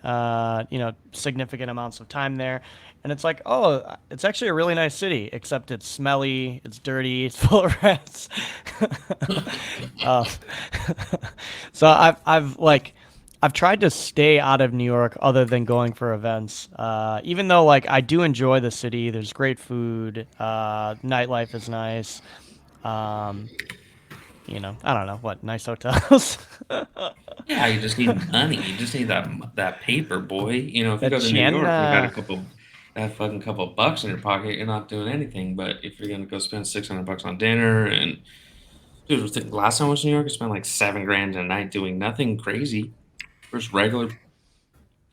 significant amounts of time there, and it's like, oh, it's actually a really nice city, except it's smelly, it's dirty, it's full of rats. uh, so I've tried to stay out of New York other than going for events. Even though like I do enjoy the city, there's great food, nightlife is nice. Um, I don't know what nice hotels. Yeah, you just need money. You just need that paper, boy. If you That go to New York and you got Sienna. that fucking couple of bucks in your pocket, you're not doing anything. But if you're gonna go spend $600 on dinner and dude, last time I was in New York, I spent like 7 grand a night doing nothing crazy. Just regular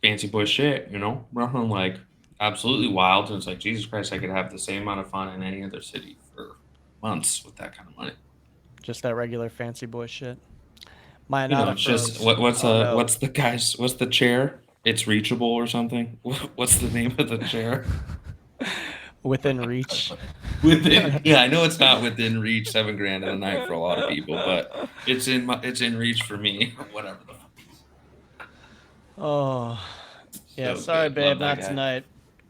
fancy boy shit, nothing like absolutely wild. And it's like Jesus Christ, I could have the same amount of fun in any other city for months with that kind of money. Just that regular fancy boy shit. Mayanada It's just froze. Oh no. what's the chair? It's reachable or something. What's the name of the chair? Within reach. Yeah, I know it's not within reach 7 grand in a night for a lot of people, but it's in reach for me or whatever the fuck. Oh. Yeah, So sorry good, babe, love that not guy. tonight.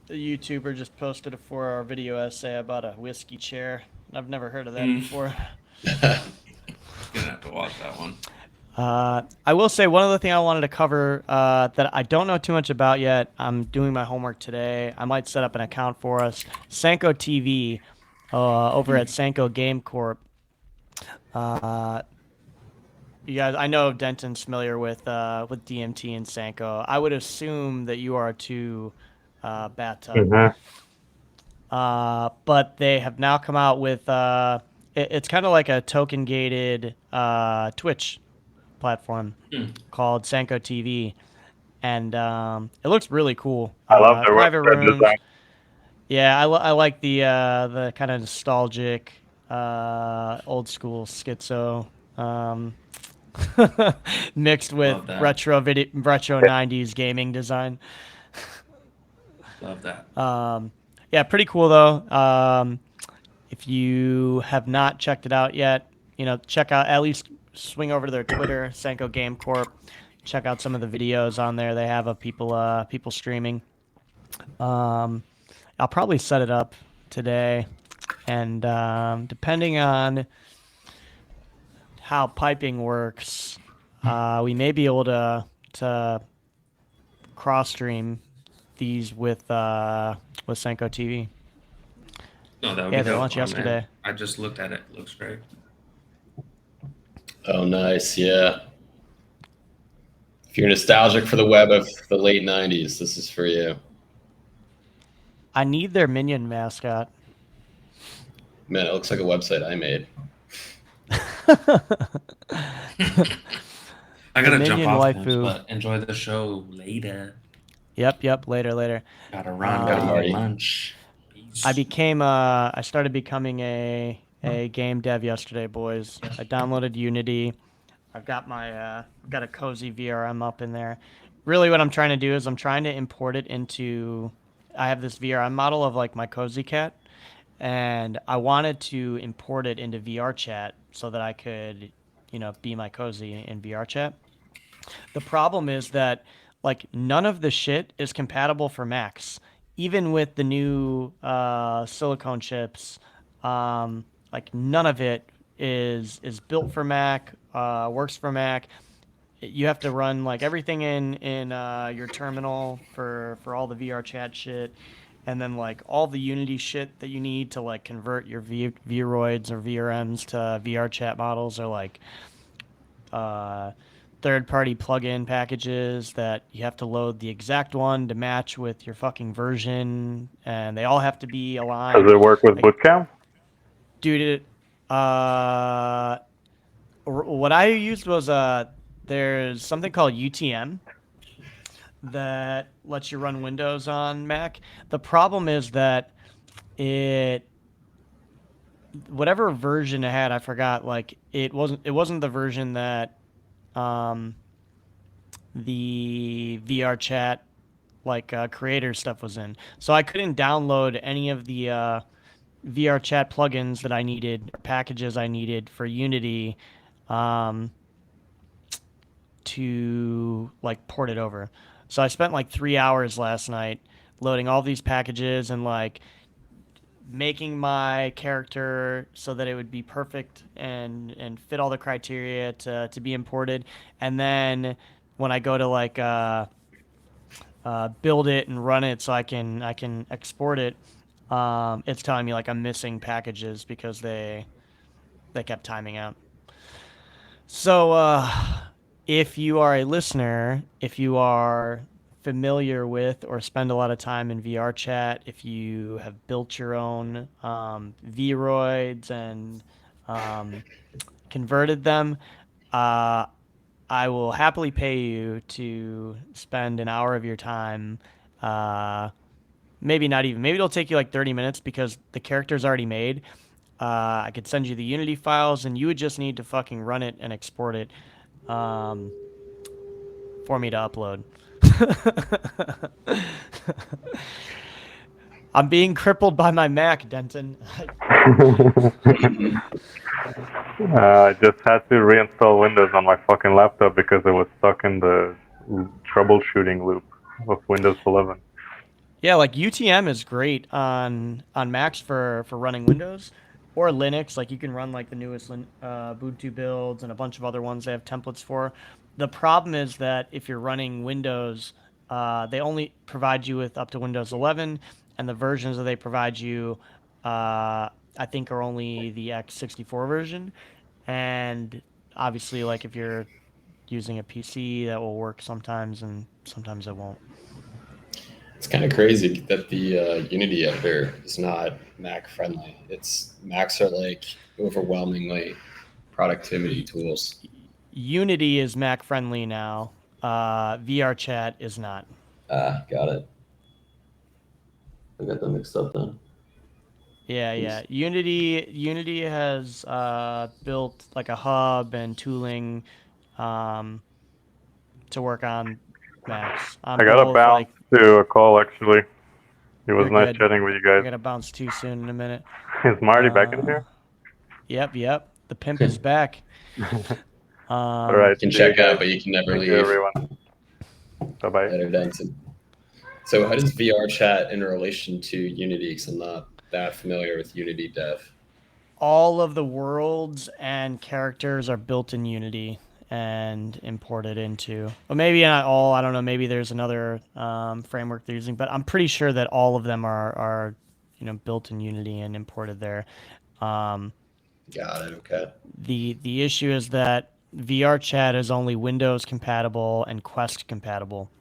The YouTuber just posted a 4-hour video essay about a whiskey chair. I've never heard of that Mm, before. gonna have to watch that one. I will say one other thing I wanted to cover that I don't know too much about yet. I'm doing my homework today. I might set up an account for us. Sanko TV over at Sanko Game Corp. Uh, you guys, I know Denton's familiar with DMT and Sanko. I would assume that you are too, Bathtub. Mhm. But they have now come out with it's kind of like a token gated Twitch platform Hmm. called Sanko TV, and it looks really cool. I love their Private website rooms. design. Yeah, I like the kind of nostalgic, old school schizo, mixed with Love that. retro 90s gaming design. Love that. Yeah, pretty cool though. If you have not checked it out yet, check out, at least swing over to their Twitter, Senko Game Corp. Check out some of the videos on there they have of people streaming. I'll probably set it up today, and depending on how piping works, we may be able to cross stream these with Senko TV. No, that would Yeah, be they dope. launched Oh, man. yesterday. I just looked at it. Looks great. Oh, nice. Yeah. If you're nostalgic for the web of the late 90s, this is for you. I need their minion mascot. Man, it looks like a website I made. I gotta jump minion off, waifu. but enjoy the show later. Yep. Later. Gotta run. Got it, Gotta Marty. eat lunch. Peace. I started becoming a game dev yesterday, boys. I downloaded Unity. I've got my got a cozy VRM up in there. Really, what I'm trying to do is I'm trying to import it into. I have this VRM model of like my cozy cat, and I wanted to import it into VR chat so that I could, be my cozy in VR chat. The problem is that like none of the shit is compatible for Macs, even with the new silicone chips. Like none of it is built for Mac, works for Mac. You have to run like everything in your terminal for all the VR chat shit, and then like all the Unity shit that you need to like convert your Vroids or VRMs to VR chat models are like third-party plugin packages that you have to load the exact one to match with your fucking version, and they all have to be aligned. Does it work with Like, Bootcamp? dude, what I used was there's something called UTM that lets you run Windows on Mac. The problem is that whatever version it had, I forgot. Like it wasn't the version that the VR chat creator stuff was in. So I couldn't download any of the VR chat plugins that I needed, or packages I needed for Unity to like port it over. So I spent like 3 hours last night loading all these packages and like making my character so that it would be perfect and fit all the criteria to be imported. And then when I go to like build it and run it so I can export it, it's telling me like I'm missing packages because they kept timing out. So if you are a listener, if you are familiar with or spend a lot of time in VR chat, if you have built your own Vroids and converted them, I will happily pay you to spend an hour of your time. Maybe not even. Maybe it'll take you like 30 minutes because the character's already made. I could send you the Unity files, and you would just need to fucking run it and export it for me to upload. I'm being crippled by my Mac, Denton. I just had to reinstall Windows on my fucking laptop because it was stuck in the troubleshooting loop of Windows 11. Yeah, like UTM is great on Macs for running Windows or Linux. Like you can run like the newest Ubuntu builds and a bunch of other ones they have templates for. The problem is that if you're running Windows, they only provide you with up to Windows 11, and the versions that they provide you, I think, are only the x64 version. And obviously, like if you're using a PC, that will work sometimes, and sometimes it won't. It's kind of crazy that the Unity editor is not Mac friendly. Macs are like overwhelmingly productivity tools. Unity is Mac friendly now. VR chat is not. Got it. I got them mixed up then. Yeah. Unity has built like a hub and tooling to work on Macs. I gotta bounce to a call actually. It was You're nice good. chatting with you I guys. gotta bounce too soon in a minute. Is Marty back in here? Yep. The pimp is back. All right. You can See you check out, guys. but you can never Thank you, leave. everyone. Bye bye. Later, Denton. So how does VR chat in relation to Unity? Because I'm not that familiar with Unity dev. All of the worlds and characters are built in Unity and imported into, well, maybe not all. I don't know. Maybe there's another framework they're using, but I'm pretty sure that all of them are built in Unity and imported there. Got it. Okay. The issue is that VR chat is only Windows compatible and Quest compatible.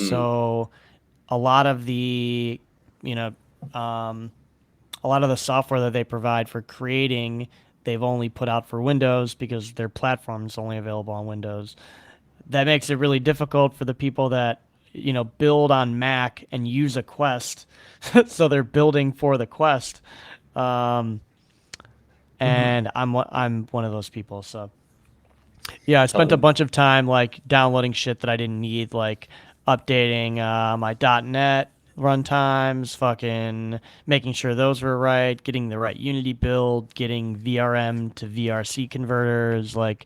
So a lot of the you know a lot of the software that they provide for creating, they've only put out for Windows because their platform is only available on Windows. That makes it really difficult for the people that build on Mac and use a Quest. So they're building for the Quest. And I'm one of those people. So yeah, I spent a bunch of time like downloading shit that I didn't need, like updating my .NET runtimes, fucking making sure those were right, getting the right Unity build, getting VRM to VRC converters, like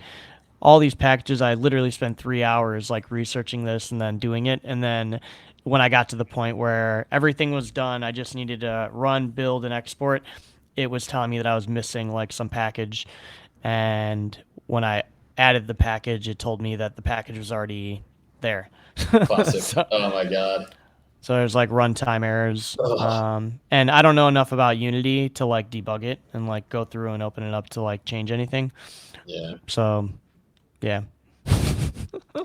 all these packages. I literally spent 3 hours like researching this and then doing it. And then when I got to the point where everything was done, I just needed to run, build, and export. It was telling me that I was missing like some package. And when I added the package, it told me that the package was already there. Classic. Oh my god. So there's like runtime errors. Ugh. And I don't know enough about Unity to like debug it and like go through and open it up to like change anything. Yeah. So, yeah.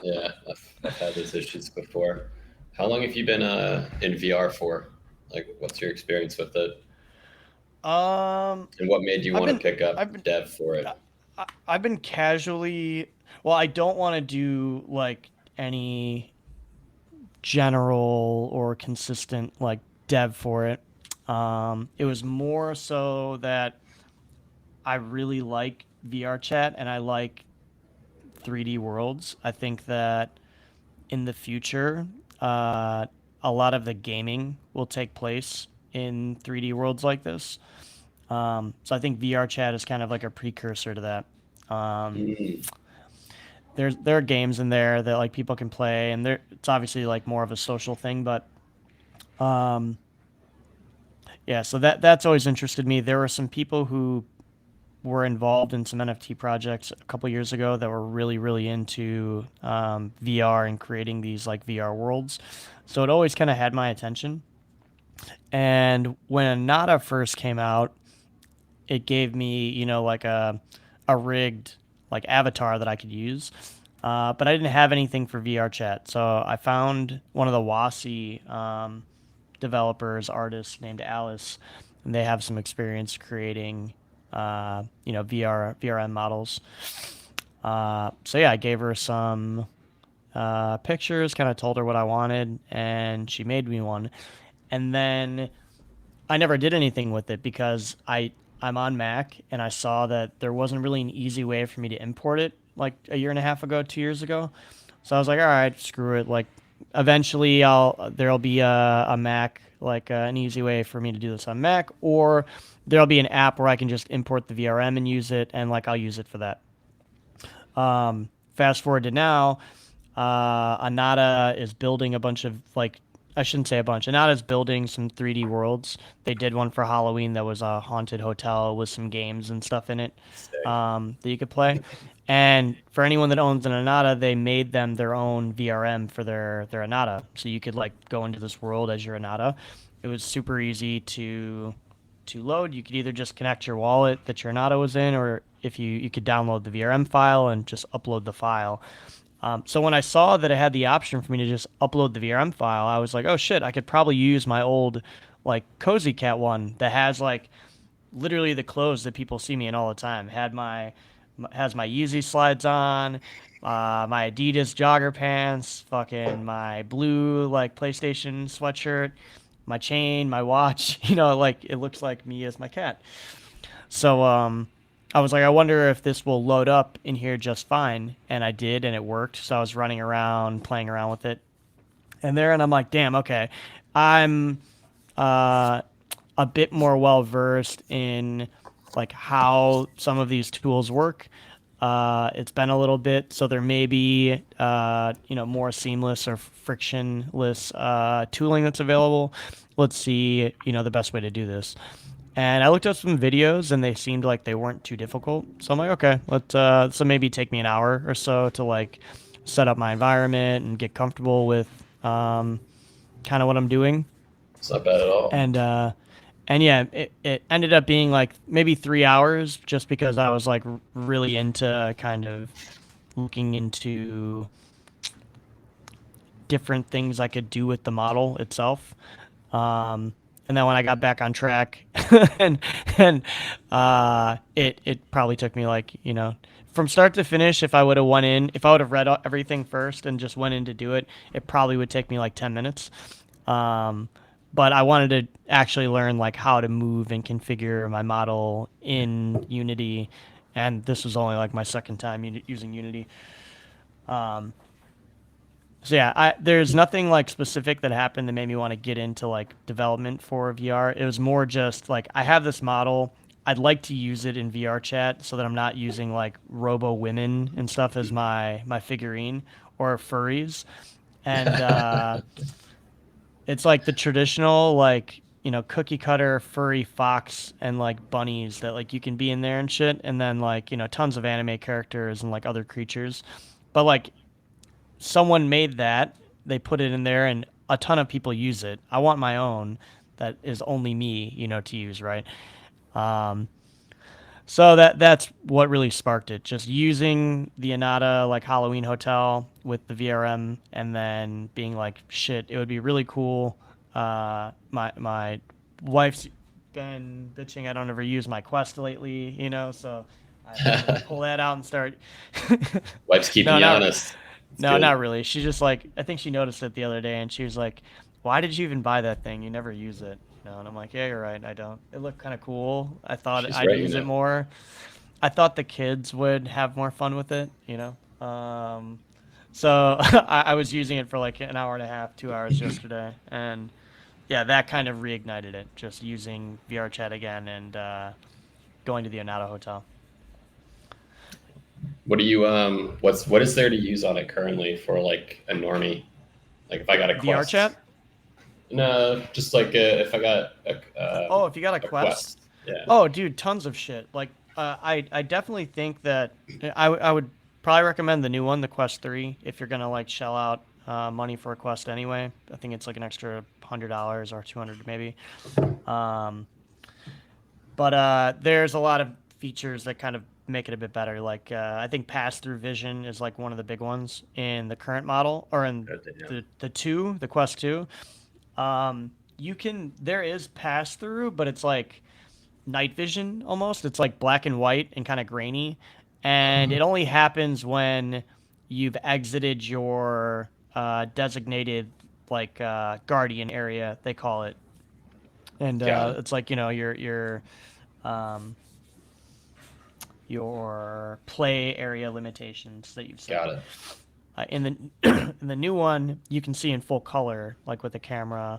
Yeah, I've had those issues before. How long have you been in VR for? Like, what's your experience with it? And what made you want to pick up dev for it? I've been casually. Well, I don't want to do like any general or consistent like dev for it. It was more so that I really like VR chat and I like 3D worlds. I think that in the future, a lot of the gaming will take place in 3D worlds like this. So I think VR chat is kind of like a precursor to that. There are games in there that like people can play, and it's obviously like more of a social thing. But yeah, so that's always interested me. There were some people who were involved in some NFT projects a couple years ago that were really, really into VR and creating these like VR worlds. So it always kind of had my attention. And when Anata first came out, it gave me, like a rigged like avatar that I could use. But I didn't have anything for VR chat. So I found one of the WASI developers, artists named Alice, and they have some experience creating VRM models. So yeah, I gave her some pictures, kind of told her what I wanted, and she made me one. And then I never did anything with it because I'm on Mac and I saw that there wasn't really an easy way for me to import it like a year and a half ago, 2 years ago. So I was like, all right, screw it. Like eventually there'll be a Mac, like an easy way for me to do this on Mac, or there'll be an app where I can just import the VRM and use it, and like I'll use it for that. Fast forward to now, Anata is building a bunch of like, I shouldn't say a bunch. Anata's building some 3D worlds. They did one for Halloween that was a haunted hotel with some games and stuff in it that you could play. And for anyone that owns an Anata, they made them their own VRM for their Anata. So you could like go into this world as your Anata. It was super easy to load. You could either just connect your wallet that your Anata was in, or if you could download the VRM file and just upload the file. So when I saw that it had the option for me to just upload the VRM file, I was like, oh shit, I could probably use my old like Cozy Cat one that has like literally the clothes that people see me in all the time. Has my Yeezy slides on, my Adidas jogger pants, fucking my blue like PlayStation sweatshirt, my chain, my watch. Like it looks like me as my cat. So I was like, I wonder if this will load up in here just fine. And I did, and it worked. So I was running around, playing around with it. And I'm like, damn, okay. I'm uh, a bit more well versed in like how some of these tools work. It's been a little bit, so there may be more seamless or frictionless tooling that's available. Let's see, the best way to do this. And I looked up some videos, and they seemed like they weren't too difficult. So I'm like, okay, so maybe take me an hour or so to like set up my environment and get comfortable with kind of what I'm doing. It's not bad at all. And yeah, it ended up being like maybe 3 hours just because I was like really into kind of looking into different things I could do with the model itself. And then when I got back on track, and it probably took me like from start to finish. If I would have read everything first and just went in to do it, it probably would take me like 10 minutes. But I wanted to actually learn like how to move and configure my model in Unity, and this was only like my second time using Unity. So yeah, there's nothing like specific that happened that made me want to get into like development for VR. It was more just like I have this model. I'd like to use it in VR chat so that I'm not using like robo women and stuff as my figurine or furries. And it's like the traditional like cookie cutter furry fox and like bunnies that like you can be in there and shit, and then like tons of anime characters and like other creatures. But like someone made that, they put it in there, and a ton of people use it. I want my own that is only me, to use, right? Um, so that's what really sparked it. Just using the Anata like Halloween Hotel with the VRM, and then being like, shit, it would be really cool. My wife's been bitching I don't ever use my Quest lately, so I pull that out and start. Wife's keeping No, you not honest. It's no, good. not really. She just like I think she noticed it the other day, and she was like, "Why did you even buy that thing? You never use it." And I'm like, "Yeah, you're right. I don't. It looked kind of cool. I thought She's I'd right, use it more. I thought the kids would have more fun with it. So I was using it for like an hour and a half, 2 hours yesterday, and yeah, that kind of reignited it. Just using VR chat again and going to the Onata Hotel. What do you what is there to use on it currently for like a normie? Like if I got a VR Quest. chat? No, just like if I got Oh, if you got a a Quest? Quest. Yeah. Oh, dude, tons of shit. Like, I definitely think that I would probably recommend the new one, the Quest 3, if you're gonna like shell out money for a Quest anyway. I think it's like an extra $100 or 200 maybe. Um, but there's a lot of features that kind of make it a bit better. Like I think pass-through vision is like one of the big ones in the current model or in the Quest 2. There is pass-through, but it's like night vision almost. It's like black and white and kind of grainy, and it only happens when you've exited your designated like guardian area, they call it, and Got it. it's like um, your play area limitations that you've set. Got it. In the in the new one, you can see in full color, like with the camera,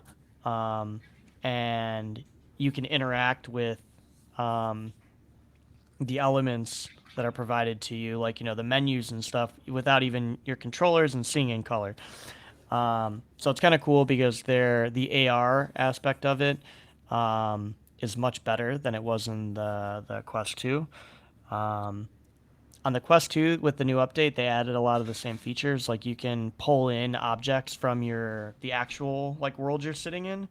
and you can interact with the elements that are provided to you, like the menus and stuff, without even your controllers and seeing in color. So it's kind of cool because the AR aspect of it is much better than it was in the Quest 2. On the Quest 2 with the new update, they added a lot of the same features. Like you can pull in objects from the actual like world you're sitting in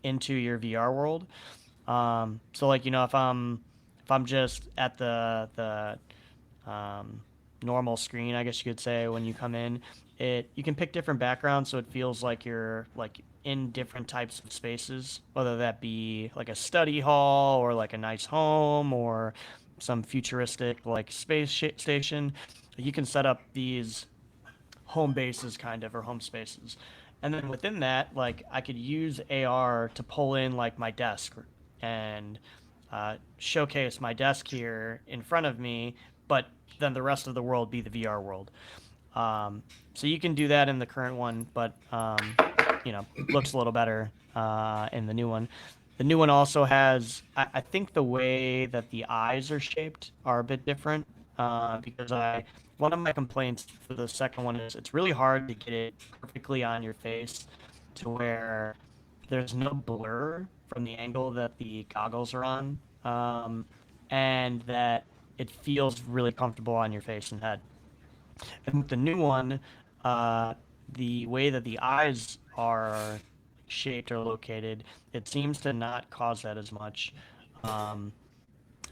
into your VR world. So like if I'm just at the normal screen, I guess you could say, when you come in, you can pick different backgrounds so it feels like you're like in different types of spaces, whether that be like a study hall or like a nice home or some futuristic like station. You can set up these home bases kind of, or home spaces, and then within that, like I could use AR to pull in like my desk and showcase my desk here in front of me, but then the rest of the world be the VR world. So you can do that in the current one, but looks a little better in the new one. The new one also has, I think the way that the eyes are shaped are a bit different because one of my complaints for the second one is it's really hard to get it perfectly on your face to where there's no blur from the angle that the goggles are on, and that it feels really comfortable on your face and head. And with the new one, uh, the way that the eyes are shaped or located, it seems to not cause that as much. Um,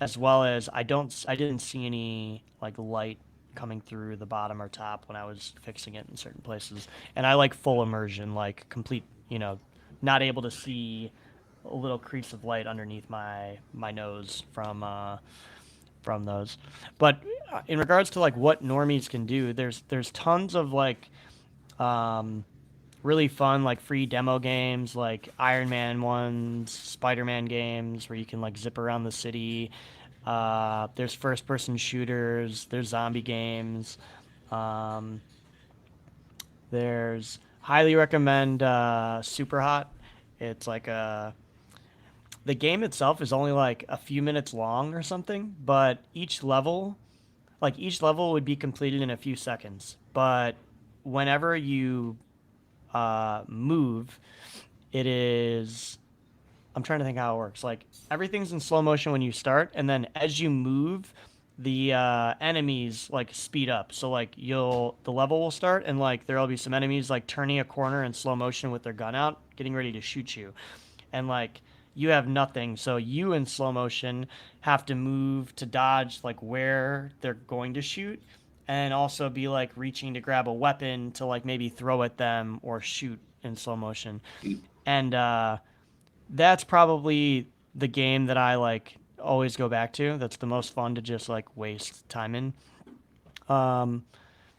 as well as I didn't see any like light coming through the bottom or top when I was fixing it in certain places. And I like full immersion, like complete, not able to see a little crease of light underneath my nose from those. But in regards to like what normies can do, there's tons of like um, really fun like free demo games like Iron Man ones, Spider-Man games where you can like zip around the city. There's first-person shooters. There's zombie games. Um, there's highly recommend Super Hot. It's like the game itself is only like a few minutes long or something, but each level would be completed in a few seconds. But whenever you move, it is. I'm trying to think how it works. Like everything's in slow motion when you start, and then as you move, the enemies like speed up. So like the level will start, and like there'll be some enemies like turning a corner in slow motion with their gun out, getting ready to shoot you, and like you have nothing. So you in slow motion have to move to dodge like where they're going to shoot, and also be like reaching to grab a weapon to like maybe throw at them or shoot in slow motion. And that's probably the game that I like always go back to. That's the most fun to just like waste time in. Um,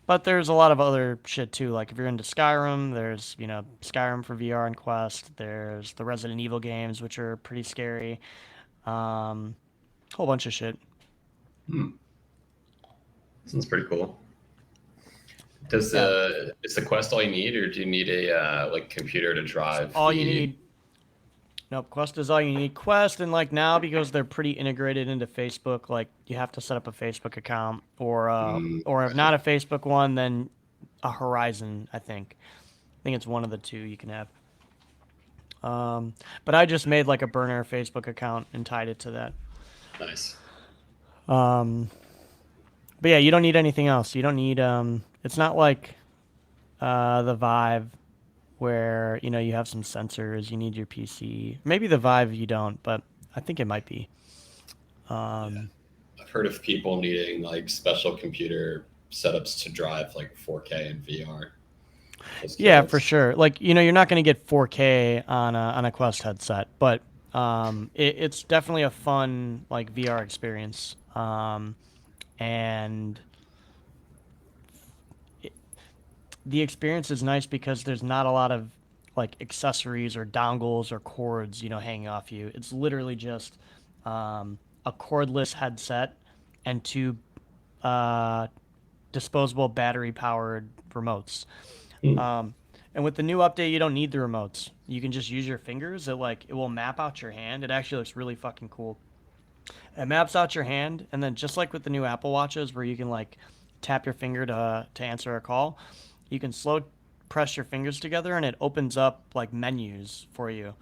but there's a lot of other shit too. Like if you're into Skyrim, there's Skyrim for VR and Quest. There's the Resident Evil games, which are pretty scary. Whole bunch of shit. Sounds pretty cool. Is the Quest all you need, or do you need a like computer to drive? All you need. Nope, Quest is all you need. Quest and like now because they're pretty integrated into Facebook, like you have to set up a Facebook account or if not a Facebook one, then a Horizon. I think it's one of the two you can have. But I just made like a burner Facebook account and tied it to that. Nice. But yeah, you don't need anything else. You don't need it's not like the Vive where you have some sensors. You need your PC. Maybe the Vive you don't, but I think it might be. Yeah. I've heard of people needing like special computer setups to drive like 4K in VR. Yeah, for sure. Like you're not going to get 4K on a Quest headset, but it's definitely a fun like VR experience. And the experience is nice because there's not a lot of like accessories or dongles or cords, hanging off you. It's literally just a cordless headset and two disposable battery powered remotes. And with the new update, you don't need the remotes. You can just use your fingers. It will map out your hand. It actually looks really fucking cool. It maps out your hand, and then just like with the new Apple Watches, where you can like tap your finger to answer a call, you can slow press your fingers together, and it opens up like menus for you.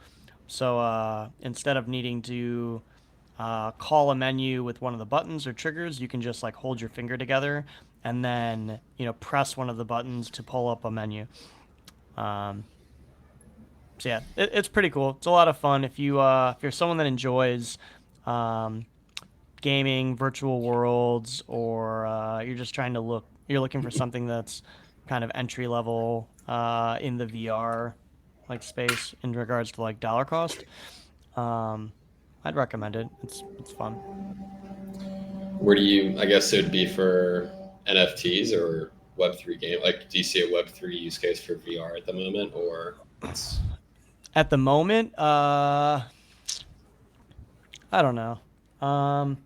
So instead of needing to call a menu with one of the buttons or triggers, you can just like hold your finger together and then press one of the buttons to pull up a menu. So yeah, it's pretty cool. It's a lot of fun if you're someone that enjoys gaming, virtual worlds, or you're just you're looking for something that's kind of entry level in the VR like space in regards to like dollar cost. I'd recommend it. It's fun. Where do you? I guess it would be for NFTs or Web3 game. Like, do you see a Web3 use case for VR at the moment, or? At the moment, I don't know. Um,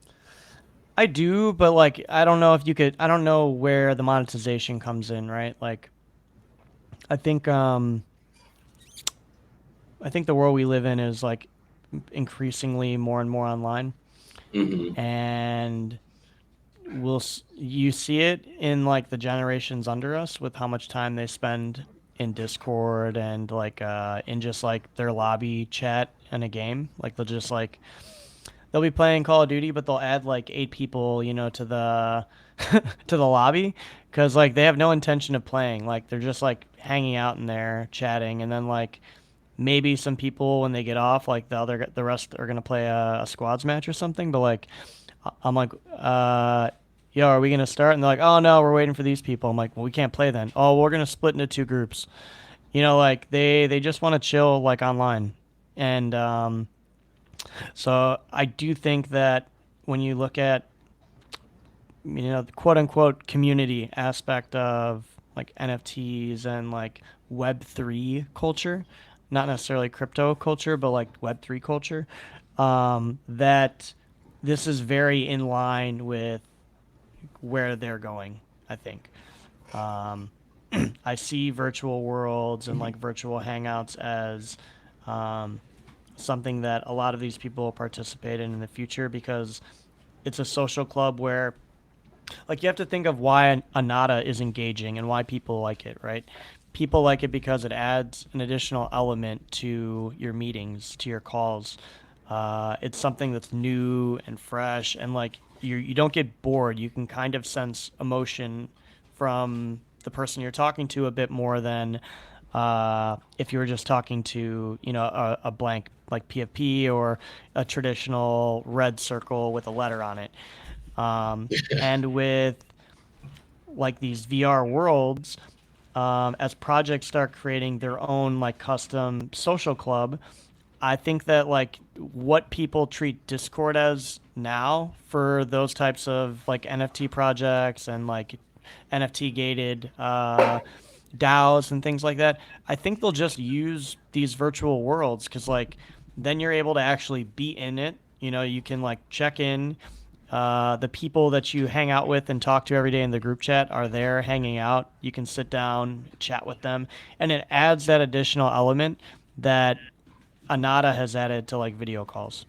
I do, but like I don't know if you could. I don't know where the monetization comes in, right? Like I think um I think the world we live in is like increasingly more and more online, Hmm. and you see it in like the generations under us with how much time they spend in Discord and like in just like their lobby chat in a game. Like they'll be playing Call of Duty, but they'll add like 8 people, to the to the lobby because like they have no intention of playing. Like they're just like hanging out in there chatting, and then like maybe some people when they get off, like the rest are gonna play a squads match or something. But like I'm like, yo, are we gonna start? And they're like, oh no, we're waiting for these people. I'm like, well, we can't play then. Oh, we're gonna split into 2 groups. Like they just want to chill like online, and so I do think that when you look at the quote unquote community aspect of like NFTs and like Web3 culture, not necessarily crypto culture, but like Web3 culture, that this is very in line with where they're going, I think. Um, I see virtual worlds and like virtual hangouts as um, something that a lot of these people will participate in the future because it's a social club where like you have to think of why Anata is engaging and why people like it, right? People like it because it adds an additional element to your meetings, to your calls. It's something that's new and fresh, and like you don't get bored. You can kind of sense emotion from the person you're talking to a bit more than if you were just talking to a blank like PFP or a traditional red circle with a letter on it. And with like these VR worlds, as projects start creating their own like custom social club, I think that like what people treat Discord as now for those types of like NFT projects and like NFT gated DAOs and things like that, I think they'll just use these virtual worlds because like then you're able to actually be in it. You can like check in. The people that you hang out with and talk to every day in the group chat are there hanging out. You can sit down, chat with them, and it adds that additional element that Anata has added to like video calls.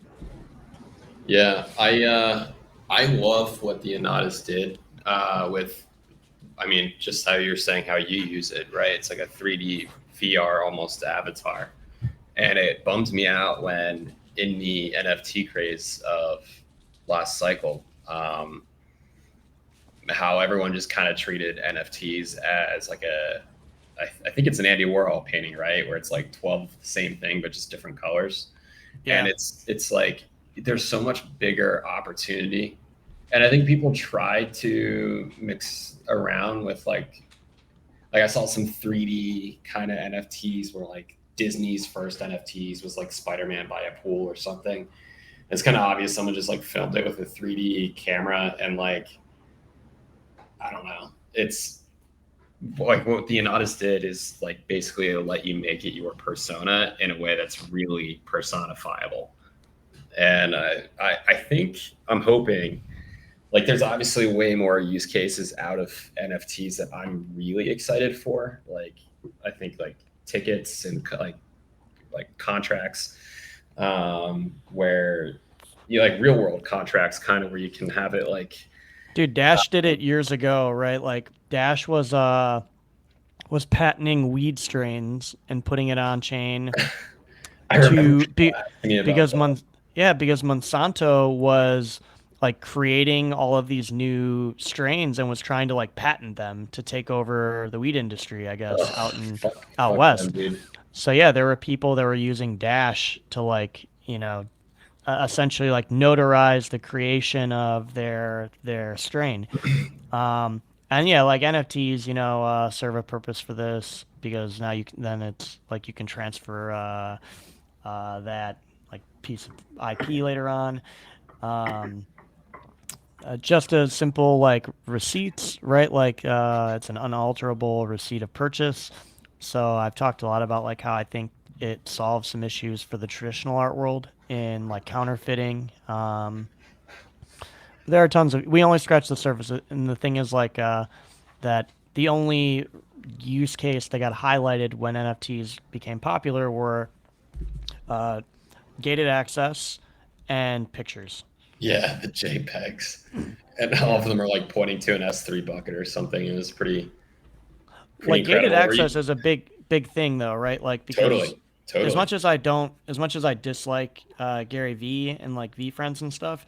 Yeah, I love what the Anatas did with. I mean, just how you're saying how you use it, right? It's like a 3D VR almost avatar, and it bums me out when in the NFT craze of last cycle, how everyone just kind of treated NFTs as like I think it's an Andy Warhol painting, right? Where it's like 12 the same thing, but just different colors. And Yeah. it's like there's so much bigger opportunity. And I think people try to mix around with like I saw some 3D kind of NFTs where like Disney's first NFTs was like Spider-Man by a pool or something. It's kind of obvious someone just like filmed it with a 3D camera and like I don't know. It's like what the Anatas did is like basically let you make it your persona in a way that's really personifiable. And I think I'm hoping like there's obviously way more use cases out of NFTs that I'm really excited for. Like I think like tickets and like contracts where you like real world contracts kind of where you can have it like Dude, Dash did it years ago, right? Like Dash was patenting weed strains and putting it on chain I remember to people be asking me about because that. Because Monsanto was like creating all of these new strains and was trying to like patent them to take over the weed industry, I guess, Ugh, out fuck them, west. dude. So yeah, there were people that were using Dash to like, essentially like notarize the creation of their strain. And yeah, like NFTs, serve a purpose for this because now then it's like you can transfer that like piece of IP later on. Um, just a simple like receipts, right? Like it's an unalterable receipt of purchase. So I've talked a lot about like how I think it solves some issues for the traditional art world in like counterfeiting. There are tons of. We only scratch the surface, and the thing is like that. The only use case that got highlighted when NFTs became popular were uh, gated access and pictures. Yeah, the JPEGs, and all of Yeah, them are like pointing to an S3 bucket or something. It was pretty like gated incredible. Or access you, is a big thing though, right? Like because totally, totally. as much as I dislike Gary V and like V friends and stuff,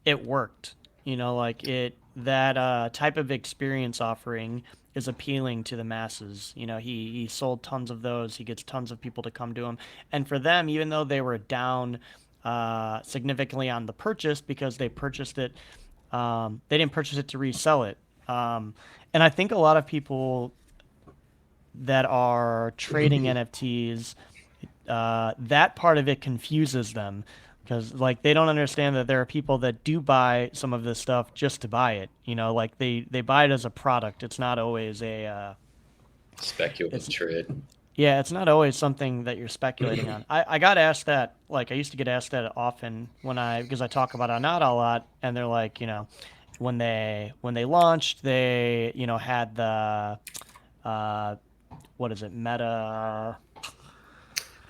it worked. You know, like it that type of experience offering is appealing to the masses. You know, he sold tons of those. He gets tons of people to come to him, and for them, even though they were down significantly on the purchase because they purchased it, they didn't purchase it to resell it. And I think a lot of people that are trading NFTs, that part of it confuses them because like they don't understand that there are people that do buy some of this stuff just to buy it. You know, like they buy it as a product. It's not always a Speculative it's trade. yeah, it's not always something that you're speculating on. I got asked that like I used to get asked that often when I because I talk about Anata a lot, and they're like, you know, when they launched, they you know had the uh, what is it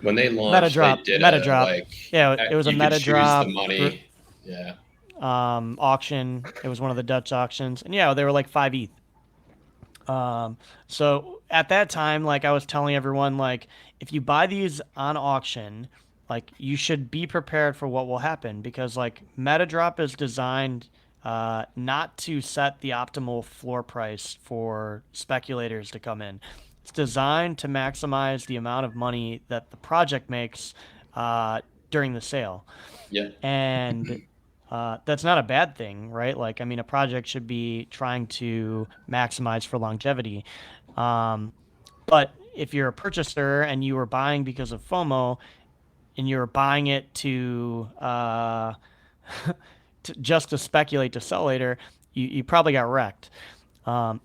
When they launched, they did meta a drop. like Yeah, it was a you could meta choose the drop money. Yeah, auction. It was one of the Dutch auctions, and yeah, they were like 5 ETH. So at that time, like I was telling everyone, like if you buy these on auction, like you should be prepared for what will happen because like MetaDrop is designed not to set the optimal floor price for speculators to come in. It's designed to maximize the amount of money that the project makes during the sale. yeah, And that's not a bad thing, right? Like, I mean, a project should be trying to maximize for longevity. Um, but if you're a purchaser and you were buying because of FOMO and you're buying it just to speculate to sell later, you probably got wrecked.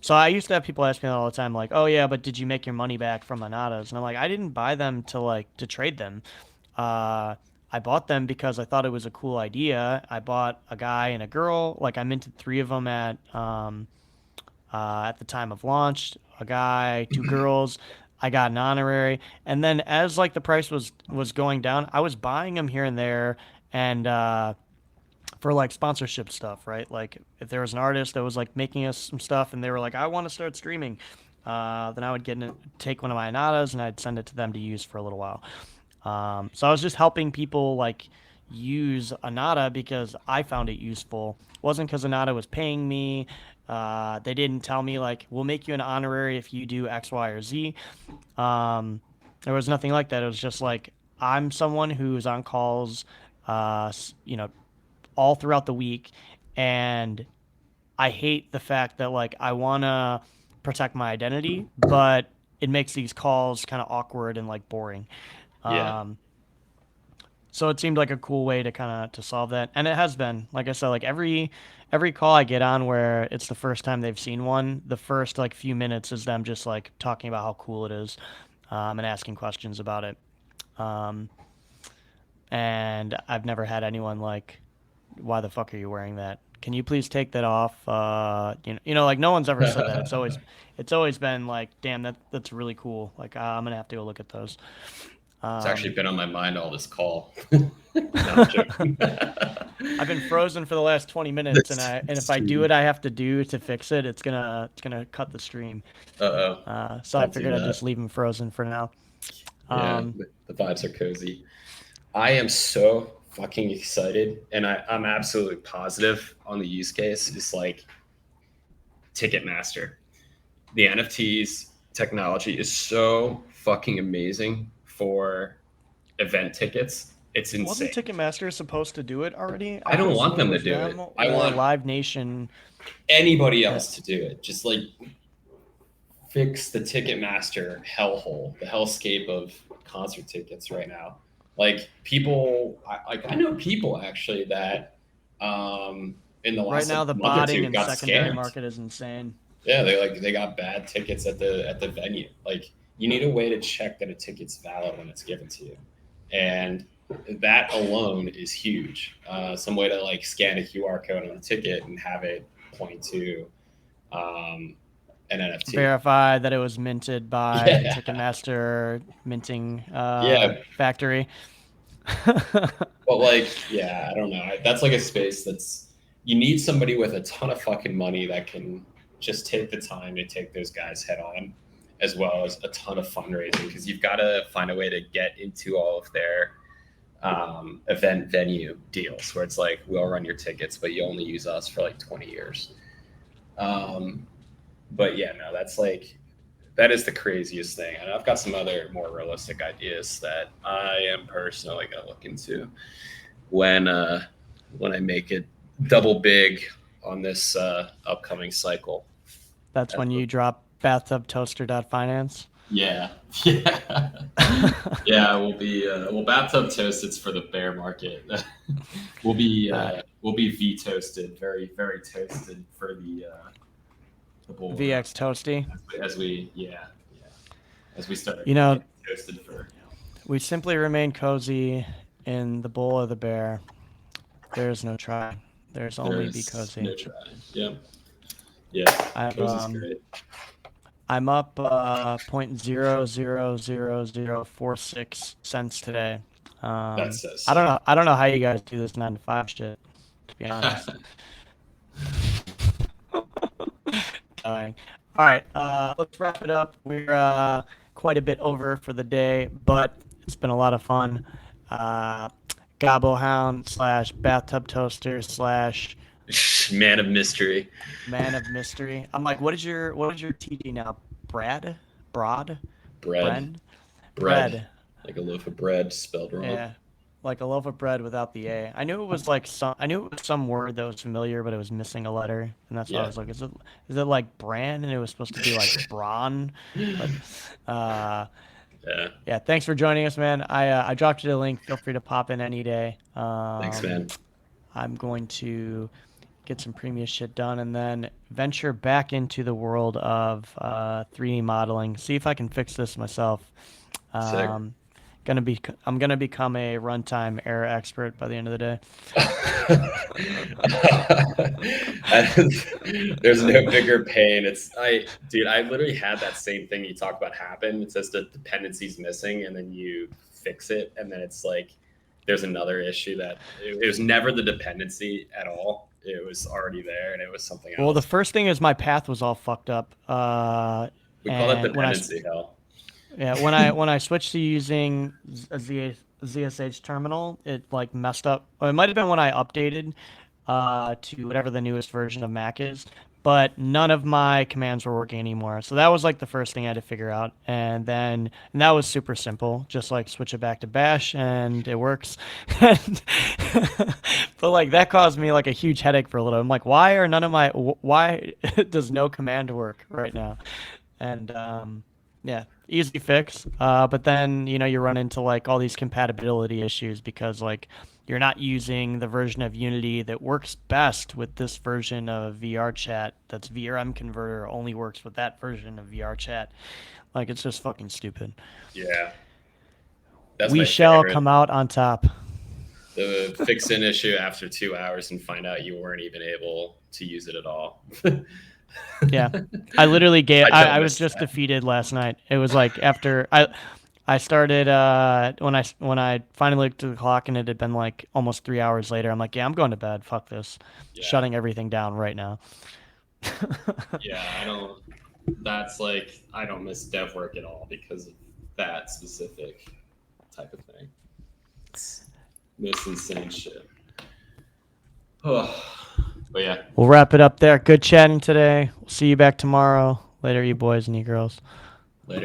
So I used to have people ask me that all the time, like, "Oh yeah, but did you make your money back from Anatas?" And I'm like, "I didn't buy them to like to trade them. Uh, I bought them because I thought it was a cool idea. I bought a guy and a girl. Like I minted three of them at the time of launch. A guy, two girls. I got an honorary, and then as like the price was going down, I was buying them here and there, and for like sponsorship stuff, right? Like if there was an artist that was like making us some stuff, and they were like, "I want to start streaming," then I would take one of my anatas and I'd send it to them to use for a little while. So I was just helping people like use Anata because I found it useful. It wasn't because Anata was paying me. They didn't tell me like we'll make you an honorary if you do X, Y, or Z. Um, there was nothing like that. It was just like I'm someone who's on calls, you know, all throughout the week, and I hate the fact that like I wanna protect my identity, but it makes these calls kind of awkward and like boring. yeah. Um, so it seemed like a cool way to kind of to solve that, and it has been. Like I said, like every call I get on where it's the first time they've seen one, the first like few minutes is them just like talking about how cool it is, and asking questions about it. Um, and I've never had anyone like, "Why the fuck are you wearing that? Can you please take that off?" Like no one's ever said that. It's always been like, "Damn, that's really cool." Like I'm gonna have to go look at those. It's actually Um, been on my mind all this call. No, I'm joking. I've been frozen for the last 20 minutes, and if That's I do true. what I have to do to fix it, it's gonna cut the stream. Uh-oh. So I Don't do figured I'd that. just leave him frozen for now. Yeah, Um, the vibes are cozy. I am so fucking excited, and I'm absolutely positive on the use case. It's like Ticketmaster. The NFTs technology is so fucking amazing for event tickets. It's wasn't insane. Ticketmaster supposed to do it already? I I could don't have want sworn it them to was do them it. I or want Live Nation. anybody That else to do it. Just like fix the Ticketmaster hellhole, the hellscape of concert tickets right now. Like people, I know people actually that in the right last now like the month or botting two and got secondary scammed. market is insane. Yeah, they got bad tickets at the venue. Like you need a way to check that a ticket's valid when it's given to you, and that alone is huge. Some way to like scan a QR code on the ticket and have it point to an NFT. Verify that it was minted by the Yeah. Ticketmaster minting Yeah. factory. But like, yeah, I don't know. That's like a space you need somebody with a ton of fucking money that can just take the time to take those guys head on, as well as a ton of fundraising, because you've got to find a way to get into all of their event venue deals where it's like, we'll run your tickets, but you only use us for like 20 years. But yeah, no, that is the craziest thing. And I've got some other more realistic ideas that I am personally going to look into when I make it double big on this upcoming cycle. That's when you drop bathtubtoaster.finance. Yeah. Yeah. Yeah, we'll bathtub toast. It's for the bear market. we'll be V-toasted, very, very toasted for the bull VX Toasty. as we start toasted for. We simply remain cozy in the bowl of the bear. There's no try. There's only be cozy. No try. Yeah. Yeah. Cozy's great. I'm up 0.00046 cents today. That's so I don't know how you guys do this 9 to 5 shit, to be honest. Dying. All right, let's wrap it up. We're quite a bit over for the day, but it's been a lot of fun. Gobbo Hound / bathtub toaster / man of mystery. Man of mystery. I'm like, what is your TD now? Bread. Bread. Like a loaf of bread spelled wrong. Yeah, like a loaf of bread without the A. I knew it was some word that was familiar, but it was missing a letter, and that's why I was like, is it like bran? And it was supposed to be like brawn. But, yeah. Thanks for joining us, man. I dropped you the link. Feel free to pop in any day. Thanks, man. I'm going to get some premium shit done and then venture back into the world of 3D modeling. See if I can fix this myself. I'm gonna become a runtime error expert by the end of the day. There's no bigger pain. I literally had that same thing you talk about happen. It says the dependency's missing, and then you fix it, and then it's like there's another issue that it was never the dependency at all. It was already there, and it was something else. Well, the first thing is my path was all fucked up. We call it dependency hell. Yeah, when I switched to using a ZSH terminal, it like messed up. Or it might have been when I updated to whatever the newest version of Mac is, but none of my commands were working anymore. So that was like the first thing I had to figure out, and that was super simple. Just like switch it back to Bash, and it works. But like that caused me like a huge headache for a little. I'm like, why does no command work right now? And yeah, easy fix. But then, you run into like all these compatibility issues because like you're not using the version of Unity that works best with this version of VRChat. That's VRM converter only works with that version of VRChat. Like it's just fucking stupid. Yeah. We shall come out on top. The fix an issue after 2 hours and find out you weren't even able to use it at all. Yeah, I literally I was just defeated last night. It was like after I started when I finally looked at the clock and it had been like almost 3 hours later. I'm like, yeah, I'm going to bed. Fuck this. Yeah. Shutting everything down right now. Yeah, I don't miss dev work at all because of that specific type of thing. It's most insane shit. But yeah. We'll wrap it up there. Good chatting today. We'll see you back tomorrow. Later, you boys and you girls.